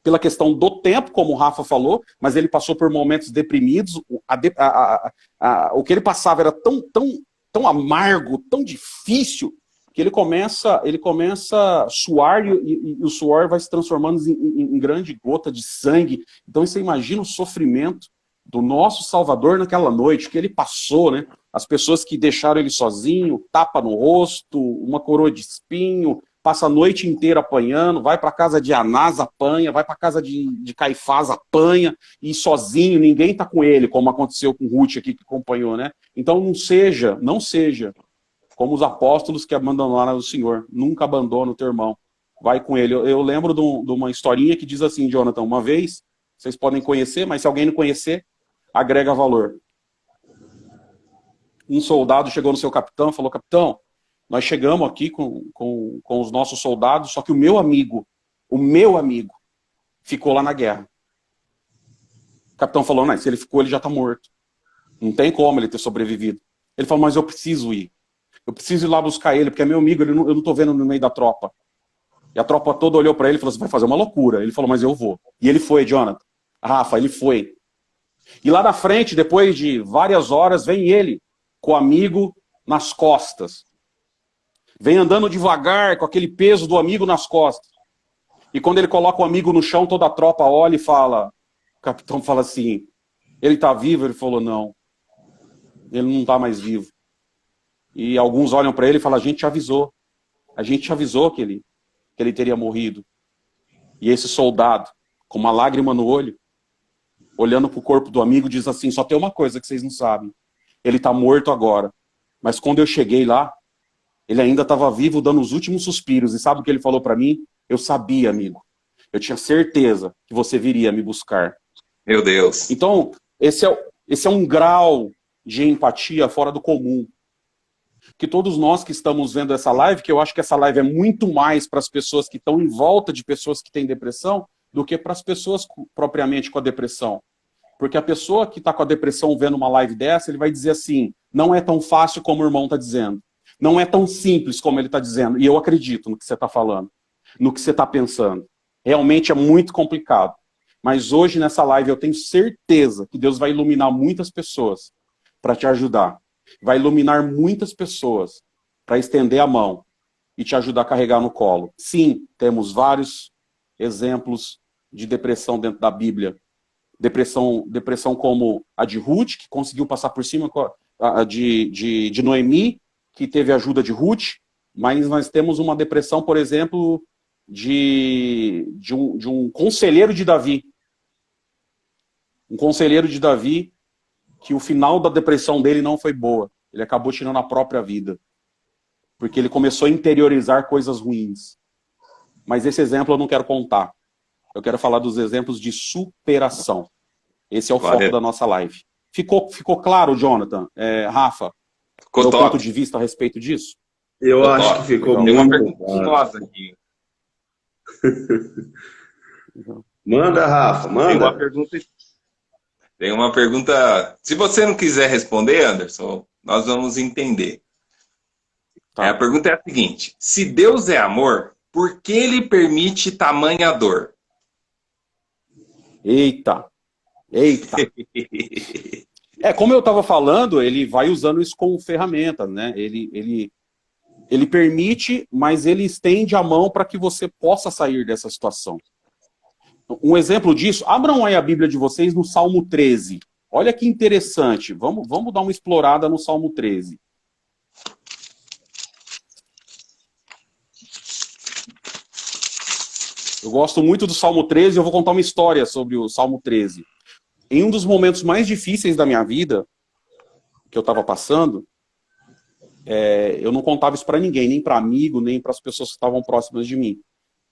pela questão do tempo, como o Rafa falou, mas ele passou por momentos deprimidos. O que ele passava era tão amargo, tão difícil, que ele começa a suar e o suor vai se transformando em grande gota de sangue. Então você imagina o sofrimento do nosso Salvador naquela noite, que ele passou, né? As pessoas que deixaram ele sozinho, tapa no rosto, uma coroa de espinho, passa a noite inteira apanhando, vai para casa de Anás, apanha, vai para casa de Caifás, apanha, e sozinho, ninguém está com ele, como aconteceu com Ruth aqui que acompanhou, né? Então não seja como os apóstolos que abandonaram o Senhor. Nunca abandona o teu irmão. Vai com ele. Eu lembro de uma historinha que diz assim, Jonathan, uma vez, vocês podem conhecer, mas se alguém não conhecer, agrega valor. Um soldado chegou no seu capitão e falou, capitão, nós chegamos aqui com os nossos soldados, só que o meu amigo, ficou lá na guerra. O capitão falou, não, se ele ficou, ele já está morto. Não tem como ele ter sobrevivido. Ele falou, mas eu preciso ir. Eu preciso ir lá buscar ele, porque é meu amigo, eu não estou vendo no meio da tropa. E a tropa toda olhou para ele e falou, você vai fazer uma loucura. Ele falou, mas eu vou. E ele foi, Jonathan. Rafa, ele foi. E lá na frente, depois de várias horas, vem ele, com o amigo nas costas. Vem andando devagar, com aquele peso do amigo nas costas. E quando ele coloca o amigo no chão, toda a tropa olha e fala, o capitão fala assim, ele está vivo? Ele falou, não. Ele não está mais vivo. E alguns olham para ele e falam, a gente te avisou que ele teria morrido. E esse soldado, com uma lágrima no olho, olhando para o corpo do amigo, diz assim, só tem uma coisa que vocês não sabem. Ele está morto agora. Mas quando eu cheguei lá, ele ainda estava vivo, dando os últimos suspiros. E sabe o que ele falou para mim? Eu sabia, amigo. Eu tinha certeza que você viria me buscar. Meu Deus. Então, esse é um grau de empatia fora do comum. Que todos nós que estamos vendo essa live, que eu acho que essa live é muito mais para as pessoas que estão em volta de pessoas que têm depressão, do que para as pessoas propriamente com a depressão. Porque a pessoa que está com a depressão vendo uma live dessa, ele vai dizer assim, não é tão fácil como o irmão está dizendo. Não é tão simples como ele está dizendo. E eu acredito no que você está falando, no que você está pensando. Realmente é muito complicado. Mas hoje nessa live eu tenho certeza que Deus vai iluminar muitas pessoas para te ajudar. Vai iluminar muitas pessoas para estender a mão e te ajudar a carregar no colo. Sim, temos vários exemplos de depressão dentro da Bíblia. Depressão como a de Ruth, que conseguiu passar por cima de Noemi, que teve a ajuda de Ruth, mas nós temos uma depressão, por exemplo, de um conselheiro de Davi. Um conselheiro de Davi que o final da depressão dele não foi boa. Ele acabou tirando a própria vida. Porque ele começou a interiorizar coisas ruins. Mas esse exemplo eu não quero contar. Eu quero falar dos exemplos de superação. Esse é o foco da nossa live. Ficou claro, Jonathan? Rafa? Ficou top. Ponto de vista a respeito disso? Eu acho que ficou muito. Tem uma pergunta nossa aqui. Manda, Rafa, manda. Tem uma pergunta. Se você não quiser responder, Anderson, nós vamos entender. Tá. A pergunta é a seguinte: se Deus é amor, por que ele permite tamanha dor? Eita! Como eu estava falando, ele vai usando isso como ferramenta, né? Ele permite, mas ele estende a mão para que você possa sair dessa situação. Um exemplo disso, abram aí a Bíblia de vocês no Salmo 13. Olha que interessante. Vamos dar uma explorada no Salmo 13. Eu gosto muito do Salmo 13 e eu vou contar uma história sobre o Salmo 13. Em um dos momentos mais difíceis da minha vida, que eu estava passando, eu não contava isso para ninguém, nem para amigo, nem para as pessoas que estavam próximas de mim.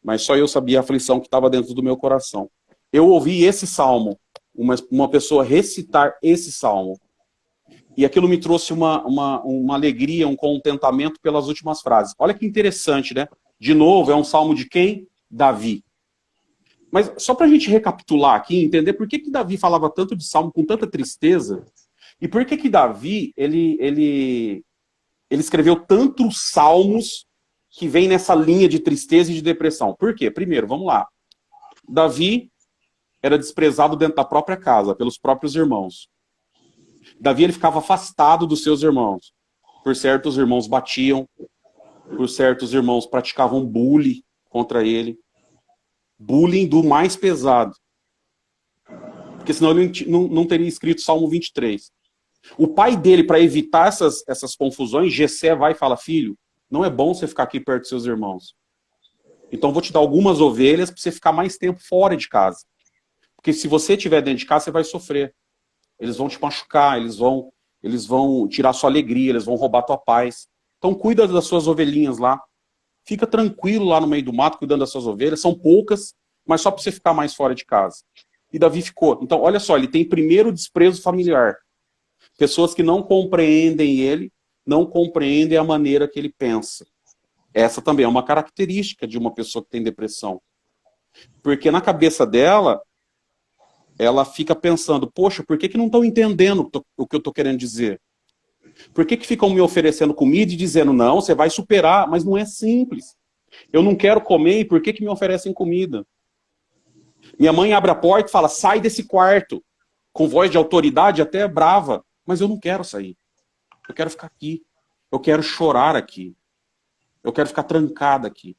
Mas só eu sabia a aflição que estava dentro do meu coração. Eu ouvi esse salmo, uma pessoa recitar esse salmo. E aquilo me trouxe uma alegria, um contentamento pelas últimas frases. Olha que interessante, né? De novo, é um salmo de quem? Davi. Mas só para a gente recapitular aqui, entender por que Davi falava tanto de salmo com tanta tristeza, e por que Davi ele escreveu tantos salmos que vem nessa linha de tristeza e de depressão. Por quê? Primeiro, vamos lá. Davi era desprezado dentro da própria casa, pelos próprios irmãos. Davi ele ficava afastado dos seus irmãos. Por certos irmãos batiam, por certos irmãos praticavam bullying contra ele. Bullying do mais pesado. Porque senão ele não teria escrito Salmo 23. O pai dele, para evitar essas confusões, Jessé vai e fala, filho, não é bom você ficar aqui perto dos seus irmãos. Então vou te dar algumas ovelhas para você ficar mais tempo fora de casa. Porque se você estiver dentro de casa, você vai sofrer. Eles vão te machucar, eles vão tirar sua alegria, eles vão roubar tua paz. Então cuida das suas ovelhinhas lá. Fica tranquilo lá no meio do mato, cuidando das suas ovelhas. São poucas, mas só para você ficar mais fora de casa. E Davi ficou. Então, olha só, ele tem primeiro desprezo familiar. Pessoas que não compreendem ele, não compreendem a maneira que ele pensa. Essa também é uma característica de uma pessoa que tem depressão. Porque na cabeça dela, ela fica pensando, poxa, por que não estão entendendo o que eu estou querendo dizer? Por que ficam me oferecendo comida e dizendo, não, você vai superar, mas não é simples. Eu não quero comer, e por que me oferecem comida? Minha mãe abre a porta e fala, sai desse quarto, com voz de autoridade até brava, mas eu não quero sair. Eu quero ficar aqui. Eu quero chorar aqui. Eu quero ficar trancada aqui.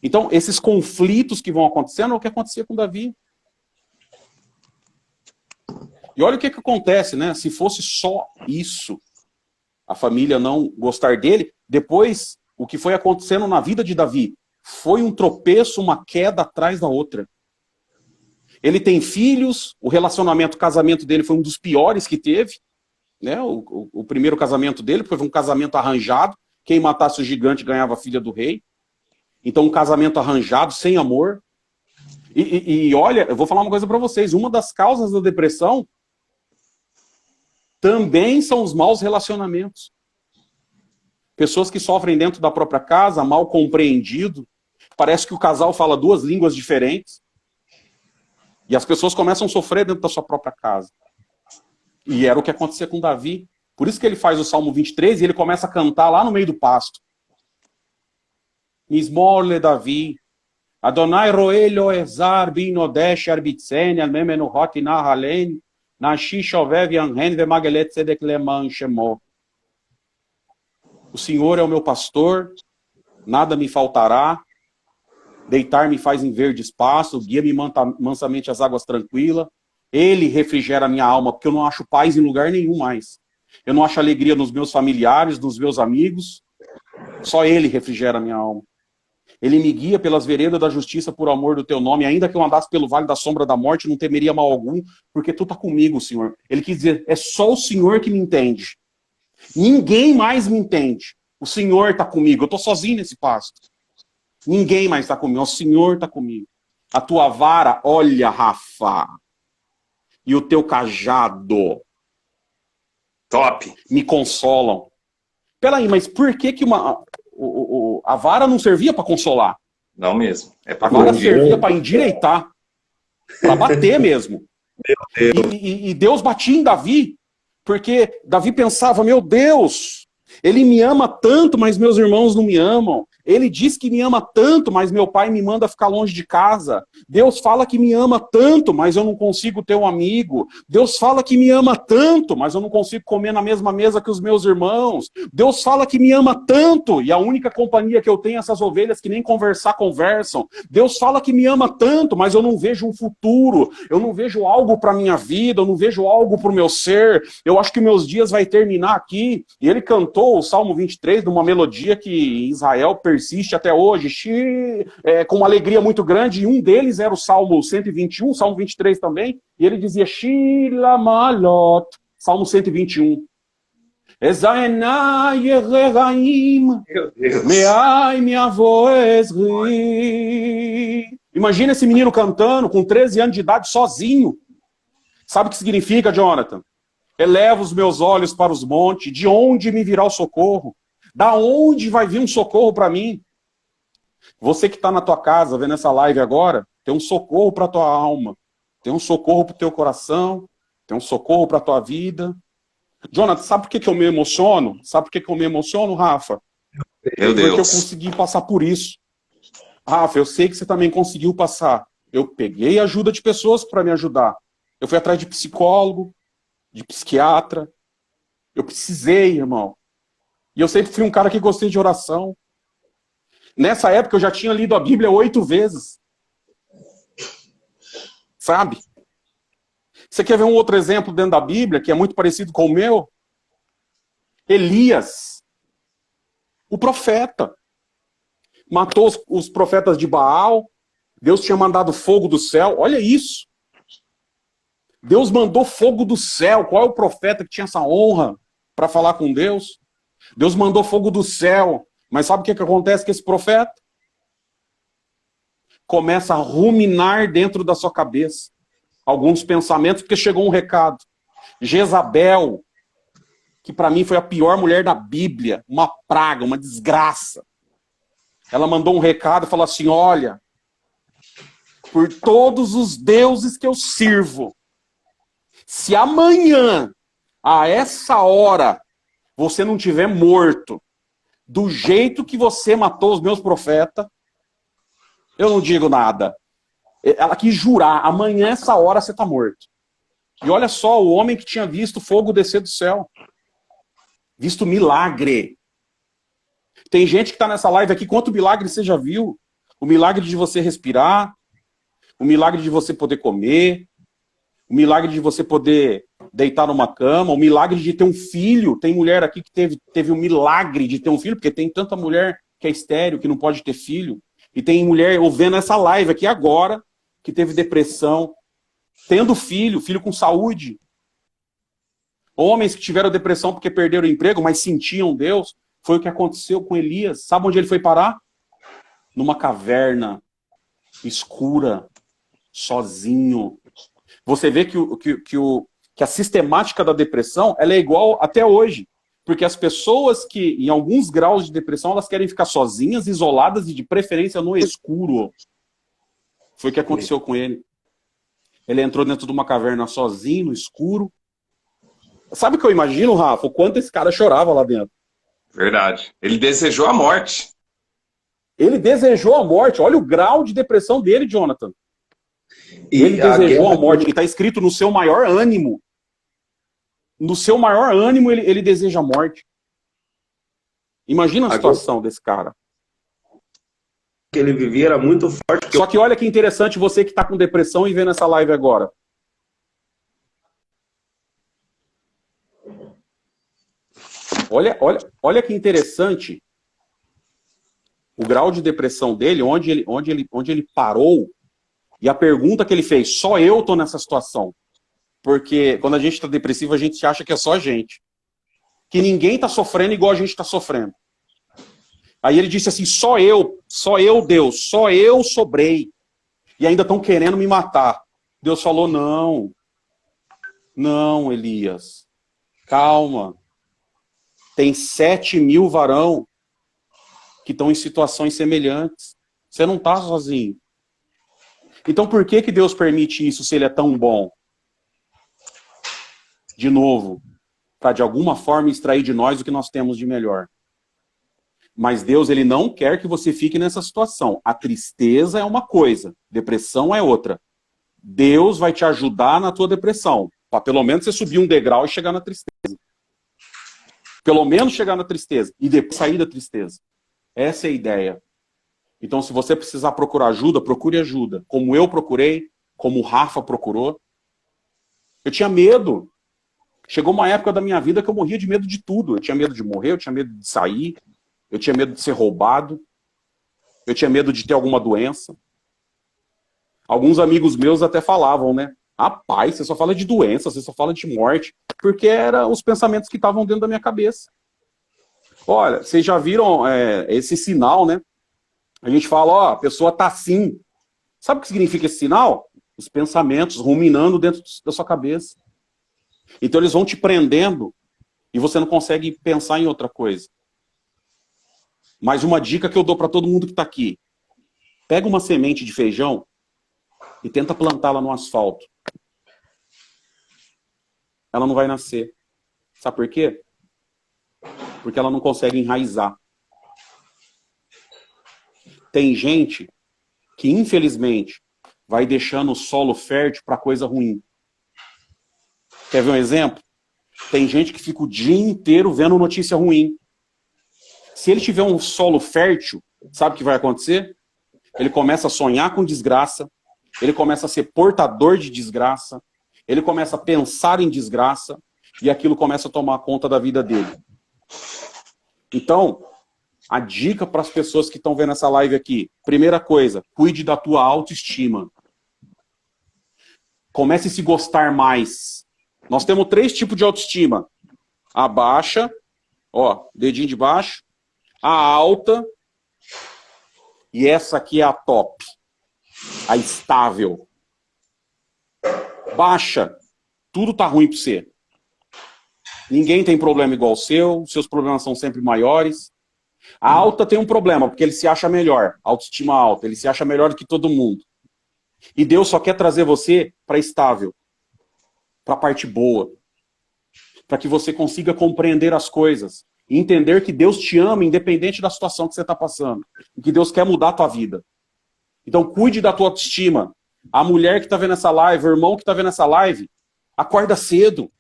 Então, esses conflitos que vão acontecendo é o que acontecia com Davi. E olha o que acontece, né? Se fosse só isso, a família não gostar dele, depois, o que foi acontecendo na vida de Davi foi um tropeço, uma queda atrás da outra. Ele tem filhos, o relacionamento, o casamento dele foi um dos piores que teve, né? O primeiro casamento dele foi um casamento arranjado, quem matasse o gigante ganhava a filha do rei. Então um casamento arranjado, sem amor. E olha, eu vou falar uma coisa para vocês, uma das causas da depressão também são os maus relacionamentos. Pessoas que sofrem dentro da própria casa, mal compreendido, parece que o casal fala duas línguas diferentes. E as pessoas começam a sofrer dentro da sua própria casa. E era o que acontecia com Davi. Por isso que ele faz o Salmo 23 e ele começa a cantar lá no meio do pasto. Mismor Davi. Adonai roe lo ezar bin odesh arbitsen al memenu hot nahalen nashi shovev yanhen ve magelet tzedek leman shemo. O Senhor é o meu pastor, nada me faltará. Deitar-me faz em verdes pastos, guia-me mansamente às águas tranquilas. Ele refrigera a minha alma, porque eu não acho paz em lugar nenhum mais. Eu não acho alegria nos meus familiares, nos meus amigos. Só Ele refrigera a minha alma. Ele me guia pelas veredas da justiça por amor do teu nome. Ainda que eu andasse pelo vale da sombra da morte, não temeria mal algum, porque tu está comigo, Senhor. Ele quis dizer, é só o Senhor que me entende. Ninguém mais me entende. O Senhor está comigo. Eu estou sozinho nesse pasto. Ninguém mais está comigo. O Senhor está comigo. A tua vara, olha, Rafa. E o teu cajado. Top. Me consolam. Peraí, mas por que a vara não servia para consolar? Não mesmo. É para a vara servia para endireitar. Para bater mesmo. Meu Deus. E Deus batia em Davi. Porque Davi pensava, meu Deus, ele me ama tanto, mas meus irmãos não me amam. Ele diz que me ama tanto, mas meu pai me manda ficar longe de casa. Deus fala que me ama tanto, mas eu não consigo ter um amigo. Deus fala que me ama tanto, mas eu não consigo comer na mesma mesa que os meus irmãos. Deus fala que me ama tanto, e a única companhia que eu tenho é essas ovelhas que nem conversar conversam. Deus fala que me ama tanto, mas eu não vejo um futuro. Eu não vejo algo para minha vida, eu não vejo algo para o meu ser. Eu acho que meus dias vai terminar aqui. E ele cantou o Salmo 23 numa melodia que em Israel persiste até hoje, com uma alegria muito grande, e um deles era o Salmo 121, Salmo 23 também, e ele dizia, Shila Malot, Salmo 121. Imagina esse menino cantando com 13 anos de idade, sozinho. Sabe o que significa, Jonathan? Eleva os meus olhos para os montes, de onde me virá o socorro? Da onde vai vir um socorro para mim? Você que está na tua casa, vendo essa live agora, tem um socorro para tua alma, tem um socorro para o teu coração, tem um socorro para tua vida. Jonathan, sabe por que eu me emociono? Sabe por que eu me emociono, Rafa? Meu Porque eu Deus. consegui passar por isso. Rafa, eu sei que você também conseguiu passar. Eu peguei ajuda de pessoas para me ajudar. Eu fui atrás de psicólogo, de psiquiatra. Eu precisei, irmão. E eu sempre fui um cara que gostei de oração. Nessa época eu já tinha lido a Bíblia 8 vezes. Sabe? Você quer ver um outro exemplo dentro da Bíblia, que é muito parecido com o meu? Elias, o profeta. Matou os profetas de Baal. Deus tinha mandado fogo do céu. Olha isso. Deus mandou fogo do céu. Qual é o profeta que tinha essa honra para falar com Deus? Deus mandou fogo do céu. Mas sabe o que acontece com esse profeta? Começa a ruminar dentro da sua cabeça alguns pensamentos, porque chegou um recado. Jezabel, que para mim foi a pior mulher da Bíblia, uma praga, uma desgraça. Ela mandou um recado e falou assim: olha, por todos os deuses que eu sirvo, se amanhã, a essa hora, você não tiver morto, do jeito que você matou os meus profetas, eu não digo nada. Ela quis jurar, amanhã, essa hora, você está morto. E olha só, o homem que tinha visto fogo descer do céu. Visto milagre. Tem gente que está nessa live aqui, quanto milagre você já viu? O milagre de você respirar, o milagre de você poder comer, o milagre de você poder deitar numa cama, o milagre de ter um filho. Tem mulher aqui que teve o milagre de ter um filho, porque tem tanta mulher que é estéril, que não pode ter filho. E tem mulher ouvindo essa live aqui agora, que teve depressão, tendo filho, filho com saúde. Homens que tiveram depressão porque perderam o emprego, mas sentiam Deus. Foi o que aconteceu com Elias. Sabe onde ele foi parar? Numa caverna escura, sozinho. Você vê que a sistemática da depressão ela é igual até hoje. Porque as pessoas que, em alguns graus de depressão, elas querem ficar sozinhas, isoladas e de preferência no escuro. Foi o que aconteceu com ele. Ele entrou dentro de uma caverna sozinho, no escuro. Sabe o que eu imagino, Rafa? O quanto esse cara chorava lá dentro. Verdade. Ele desejou a morte. Ele desejou a morte. Olha o grau de depressão dele, Jonathan. Ele desejou a morte. Ele está escrito no seu maior ânimo. No seu maior ânimo, ele deseja a morte. Imagina a situação desse cara. Que ele vivia era muito forte. Só que olha que interessante você que está com depressão e vendo essa live agora. Olha que interessante o grau de depressão dele, onde ele parou, e a pergunta que ele fez: só eu tô nessa situação. Porque quando a gente está depressivo, a gente acha que é só a gente. Que ninguém está sofrendo igual a gente está sofrendo. Aí ele disse assim: só eu, Deus, só eu sobrei. E ainda estão querendo me matar. Deus falou: não, Elias, calma. Tem 7.000 varão que estão em situações semelhantes. Você não está sozinho. Então por que Deus permite isso se ele é tão bom? De novo, para de alguma forma extrair de nós o que nós temos de melhor. Mas Deus, ele não quer que você fique nessa situação. A tristeza é uma coisa, depressão é outra. Deus vai te ajudar na tua depressão, para pelo menos você subir um degrau e chegar na tristeza. Pelo menos chegar na tristeza e depois sair da tristeza. Essa é a ideia. Então, se você precisar procurar ajuda, procure ajuda. Como eu procurei, como o Rafa procurou. Eu tinha medo. Chegou uma época da minha vida que eu morria de medo de tudo. Eu tinha medo de morrer, eu tinha medo de sair, eu tinha medo de ser roubado, eu tinha medo de ter alguma doença. Alguns amigos meus até falavam, né? Rapaz, você só fala de doença, você só fala de morte. Porque eram os pensamentos que estavam dentro da minha cabeça. Olha, vocês já viram esse sinal, né? A gente fala, ó, a pessoa tá assim. Sabe o que significa esse sinal? Os pensamentos ruminando dentro da sua cabeça. Então eles vão te prendendo e você não consegue pensar em outra coisa. Mas uma dica que eu dou para todo mundo que está aqui. Pega uma semente de feijão e tenta plantá-la no asfalto. Ela não vai nascer. Sabe por quê? Porque ela não consegue enraizar. Tem gente que, infelizmente, vai deixando o solo fértil para coisa ruim. Quer ver um exemplo? Tem gente que fica o dia inteiro vendo notícia ruim. Se ele tiver um solo fértil, sabe o que vai acontecer? Ele começa a sonhar com desgraça, ele começa a ser portador de desgraça, ele começa a pensar em desgraça, e aquilo começa a tomar conta da vida dele. Então, a dica para as pessoas que estão vendo essa live aqui, primeira coisa, cuide da tua autoestima. Comece a se gostar mais. Nós temos 3 tipos de autoestima. A baixa, ó, dedinho de baixo, a alta, e essa aqui é a top, a estável. Baixa, tudo tá ruim para você. Ninguém tem problema igual o seu, seus problemas são sempre maiores. A alta tem um problema, porque ele se acha melhor, autoestima alta, ele se acha melhor do que todo mundo. E Deus só quer trazer você para estável, para a parte boa, para que você consiga compreender as coisas, e entender que Deus te ama independente da situação que você está passando, e que Deus quer mudar a tua vida. Então cuide da tua autoestima. A mulher que está vendo essa live, o irmão que está vendo essa live, acorda cedo.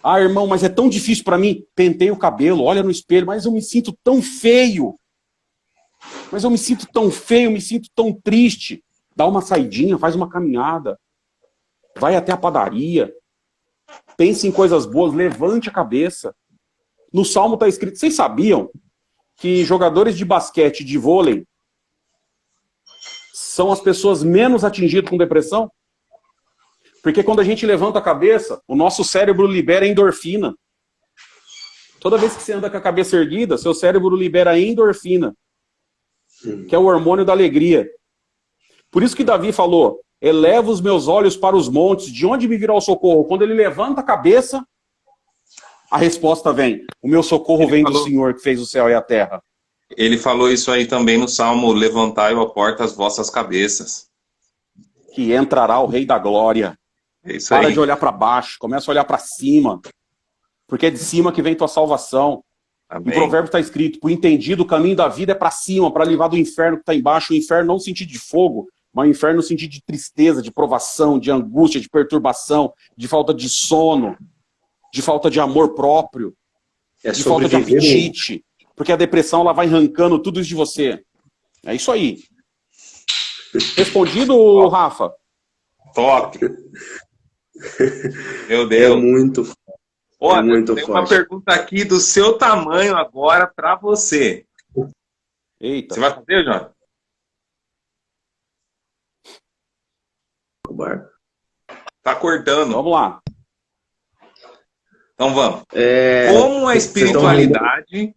Ah, irmão, mas é tão difícil para mim. Pentei o cabelo, olha no espelho, mas eu me sinto tão feio. Mas eu me sinto tão feio, me sinto tão triste. Dá uma saidinha, faz uma caminhada. Vai até a padaria. Pense em coisas boas, levante a cabeça. No Salmo está escrito, vocês sabiam que jogadores de basquete e de vôlei são as pessoas menos atingidas com depressão? Porque quando a gente levanta a cabeça, o nosso cérebro libera endorfina. Toda vez que você anda com a cabeça erguida, seu cérebro libera endorfina, que é o hormônio da alegria. Por isso que Davi falou, eleva os meus olhos para os montes, de onde me virá o socorro? Quando ele levanta a cabeça, a resposta vem, o meu socorro vem do Senhor que fez o céu e a terra. Ele falou isso aí também no Salmo, levantai, ó porta, as vossas cabeças. Que entrará o Rei da Glória. É isso Para aí. de olhar para baixo, começa a olhar para cima. Porque é de cima que vem tua salvação. Amém. Em Provérbio está escrito, o entendido, o caminho da vida é para cima, para livrar do inferno que está embaixo. O inferno não no sentido de fogo, mas o inferno no sentido de tristeza, de provação, de angústia, de perturbação, de falta de sono, de falta de amor próprio, de falta de apetite. Porque a depressão ela vai arrancando tudo isso de você. É isso aí. Respondido, Rafa? Top. Meu Deus. É muito, Olha, muito tem forte. uma pergunta aqui do seu tamanho agora para você. Eita. Você vai fazer, João? Tá cortando. Vamos lá. Então vamos. Como a espiritualidade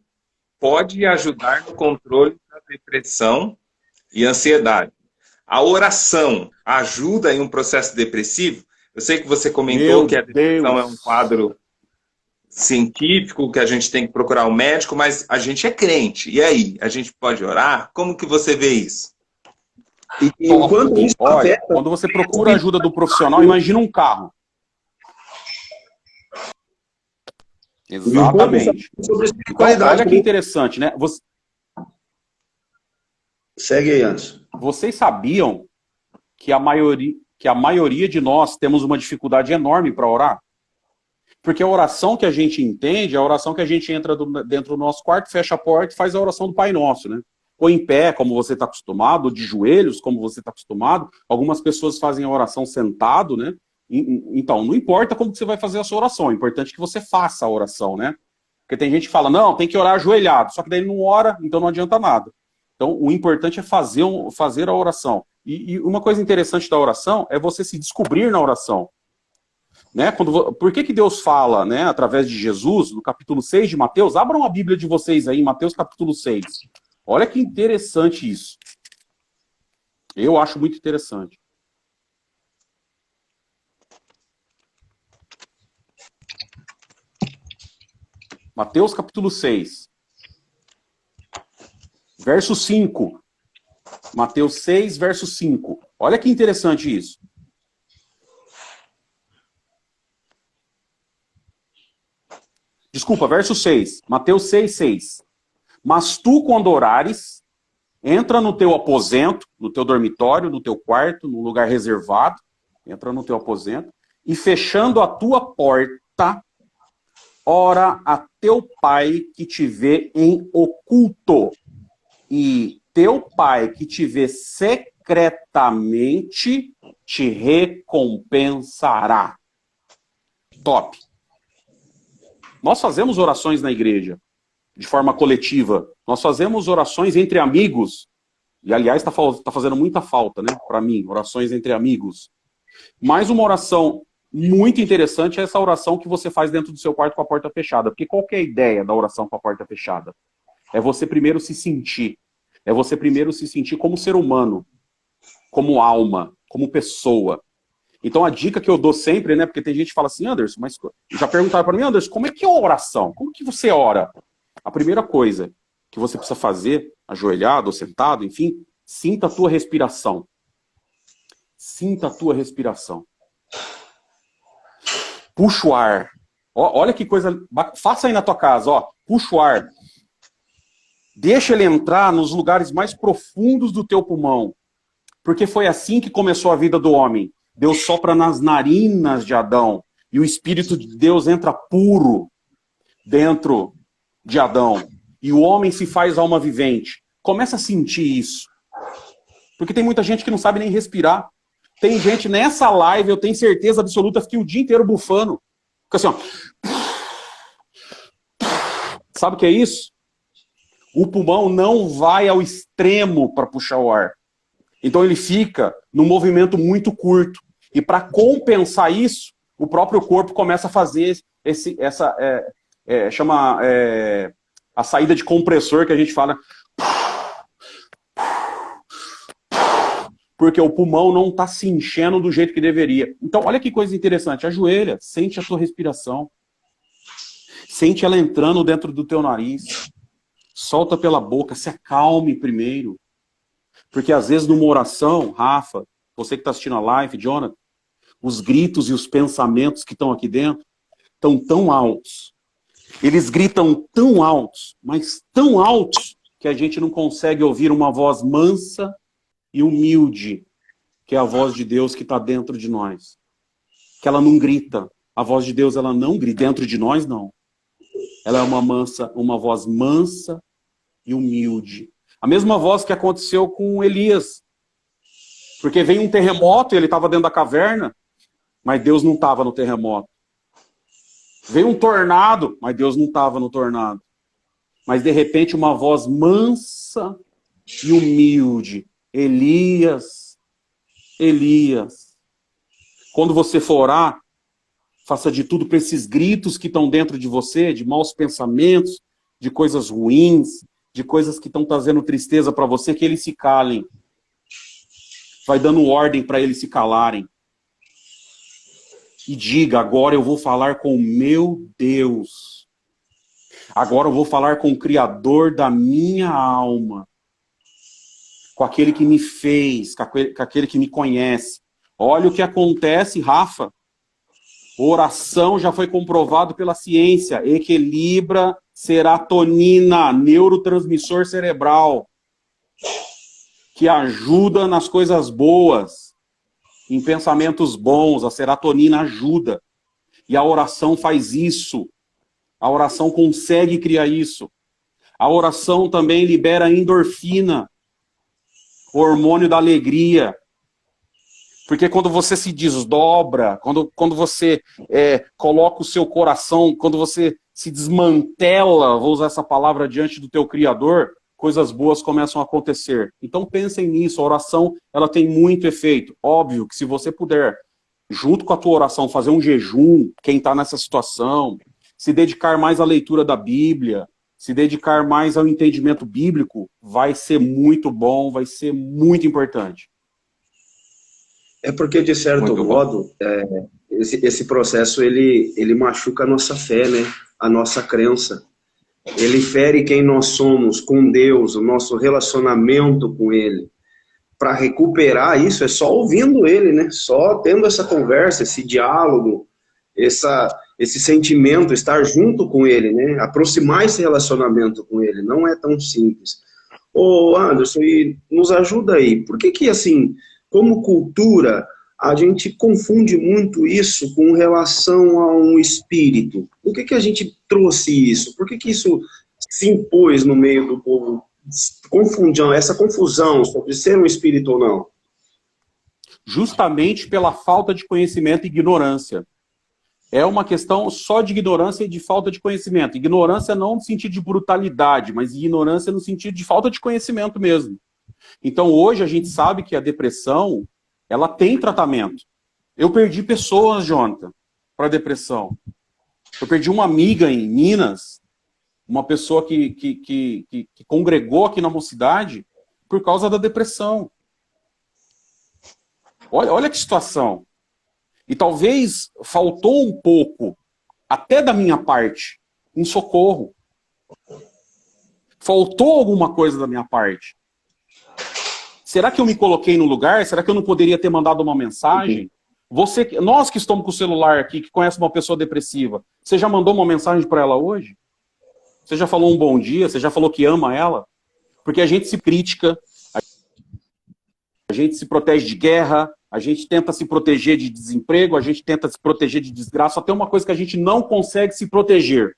pode ajudar no controle da depressão e ansiedade? A oração ajuda em um processo depressivo? Eu sei que você comentou que a depressão é um quadro científico, que a gente tem que procurar um médico, mas a gente é crente. E aí? A gente pode orar? Como que você vê isso? Enquanto isso, olha, quando você procura a ajuda do profissional, imagina um carro. Exatamente. Sobre Então, olha que interessante, né? Segue aí, Anderson. Vocês sabiam que a maioria de nós temos uma dificuldade enorme para orar? Porque a oração que a gente entende, a oração que a gente entra dentro do nosso quarto, fecha a porta e faz a oração do Pai Nosso, né? Ou em pé, como você está acostumado, ou de joelhos, como você está acostumado. Algumas pessoas fazem a oração sentado, né? Então, não importa como que você vai fazer a sua oração, é importante que você faça a oração, né? Porque tem gente que fala, não, tem que orar ajoelhado, só que daí ele não ora, então não adianta nada. Então, o importante é fazer a oração. E uma coisa interessante da oração é você se descobrir na oração. Né? Por que Deus fala, né, através de Jesus, no capítulo 6 de Mateus? Abram a Bíblia de vocês aí, Mateus capítulo 6. Olha que interessante isso. Eu acho muito interessante. Mateus capítulo 6. Verso 5. Mateus 6, verso 5. Olha que interessante isso. Desculpa, verso 6. Mateus 6, 6. Mas tu, quando orares, entra no teu aposento, no teu dormitório, no teu quarto, num lugar reservado, entra no teu aposento, e fechando a tua porta, ora a teu pai que te vê em oculto. E teu pai que te vê secretamente te recompensará. Top. Nós fazemos orações na igreja, de forma coletiva. Nós fazemos orações entre amigos. E, aliás, está fazendo muita falta, né? Para mim, orações entre amigos. Mas uma oração muito interessante é essa oração que você faz dentro do seu quarto com a porta fechada. Porque qual que é a ideia da oração com a porta fechada? É você primeiro se sentir. É você primeiro se sentir como ser humano, como alma, como pessoa. Então a dica que eu dou sempre, né? Porque tem gente que fala assim, Anderson, mas já perguntaram para mim, Anderson, como é que é a oração? Como que você ora? A primeira coisa que você precisa fazer, ajoelhado ou sentado, enfim, sinta a tua respiração. Sinta a tua respiração. Puxa o ar. Olha que coisa... Faça aí na tua casa, ó. Puxa o ar. Deixa ele entrar nos lugares mais profundos do teu pulmão. Porque foi assim que começou a vida do homem. Deus sopra nas narinas de Adão. E o Espírito de Deus entra puro dentro de Adão. E o homem se faz alma vivente. Começa a sentir isso. Porque tem muita gente que não sabe nem respirar. Tem gente nessa live, eu tenho certeza absoluta, fiquei o dia inteiro bufando. Fica assim, ó. Sabe o que é isso? O pulmão não vai ao extremo para puxar o ar. Então ele fica num movimento muito curto. E para compensar isso, o próprio corpo começa a fazer a saída de compressor que a gente fala. Porque o pulmão não está se enchendo do jeito que deveria. Então, olha que coisa interessante. Ajoelha, sente a tua respiração. Sente ela entrando dentro do teu nariz. Solta pela boca, se acalme primeiro. Porque às vezes numa oração, Rafa, você que está assistindo a live, Jonathan, os gritos e os pensamentos que estão aqui dentro estão tão altos. Eles gritam tão altos, mas tão altos, que a gente não consegue ouvir uma voz mansa e humilde, que é a voz de Deus que está dentro de nós. Que ela não grita. A voz de Deus, ela não grita. Dentro de nós, não. Ela é uma voz mansa e humilde. A mesma voz que aconteceu com Elias. Porque veio um terremoto e ele estava dentro da caverna, mas Deus não estava no terremoto. Veio um tornado, mas Deus não estava no tornado. Mas de repente uma voz mansa e humilde. Elias, Elias. Quando você for orar, faça de tudo para esses gritos que estão dentro de você, de maus pensamentos, de coisas ruins, de coisas que estão trazendo tristeza para você, que eles se calem. Vai dando ordem para eles se calarem. E diga, agora eu vou falar com o meu Deus. Agora eu vou falar com o Criador da minha alma. Com aquele que me fez, com aquele que me conhece. Olha o que acontece, Rafa. Oração já foi comprovado pela ciência. Equilibra serotonina, neurotransmissor cerebral. Que ajuda nas coisas boas. Em pensamentos bons, a serotonina ajuda. E a oração faz isso. A oração consegue criar isso. A oração também libera endorfina, o hormônio da alegria. Porque quando você se desdobra, quando você coloca o seu coração, quando você se desmantela, vou usar essa palavra, diante do teu Criador, coisas boas começam a acontecer. Então pensem nisso, a oração ela tem muito efeito. Óbvio que se você puder, junto com a tua oração, fazer um jejum, quem está nessa situação, se dedicar mais à leitura da Bíblia, se dedicar mais ao entendimento bíblico, vai ser muito bom, vai ser muito importante. É porque, de certo modo, esse processo ele machuca a nossa fé, né? A nossa crença. Ele fere quem nós somos com Deus, o nosso relacionamento com Ele. para recuperar isso é só ouvindo ele, né? Só tendo essa conversa, esse diálogo, esse sentimento, estar junto com ele, né? Aproximar esse relacionamento com ele, não é tão simples. Ô Anderson, e nos ajuda aí, por que assim, como cultura, a gente confunde muito isso com relação a um espírito? Por que a gente trouxe isso? Por que isso se impôs no meio do povo? Essa confusão sobre ser um espírito ou não? Justamente pela falta de conhecimento e ignorância. É uma questão só de ignorância e de falta de conhecimento. Ignorância não no sentido de brutalidade, mas ignorância no sentido de falta de conhecimento mesmo. Então, hoje a gente sabe que a depressão, ela tem tratamento. Eu perdi pessoas, Jonathan, para depressão. Eu perdi uma amiga em Minas, uma pessoa que congregou aqui na mocidade por causa da depressão. Olha que situação. E talvez faltou um pouco, até da minha parte, em socorro. Faltou alguma coisa da minha parte. Será que eu me coloquei no lugar? Será que eu não poderia ter mandado uma mensagem? Nós que estamos com o celular aqui, que conhece uma pessoa depressiva, você já mandou uma mensagem para ela hoje? Você já falou um bom dia? Você já falou que ama ela? Porque a gente se critica, a gente se protege de guerra, a gente tenta se proteger de desemprego, a gente tenta se proteger de desgraça. Só tem uma coisa que a gente não consegue se proteger: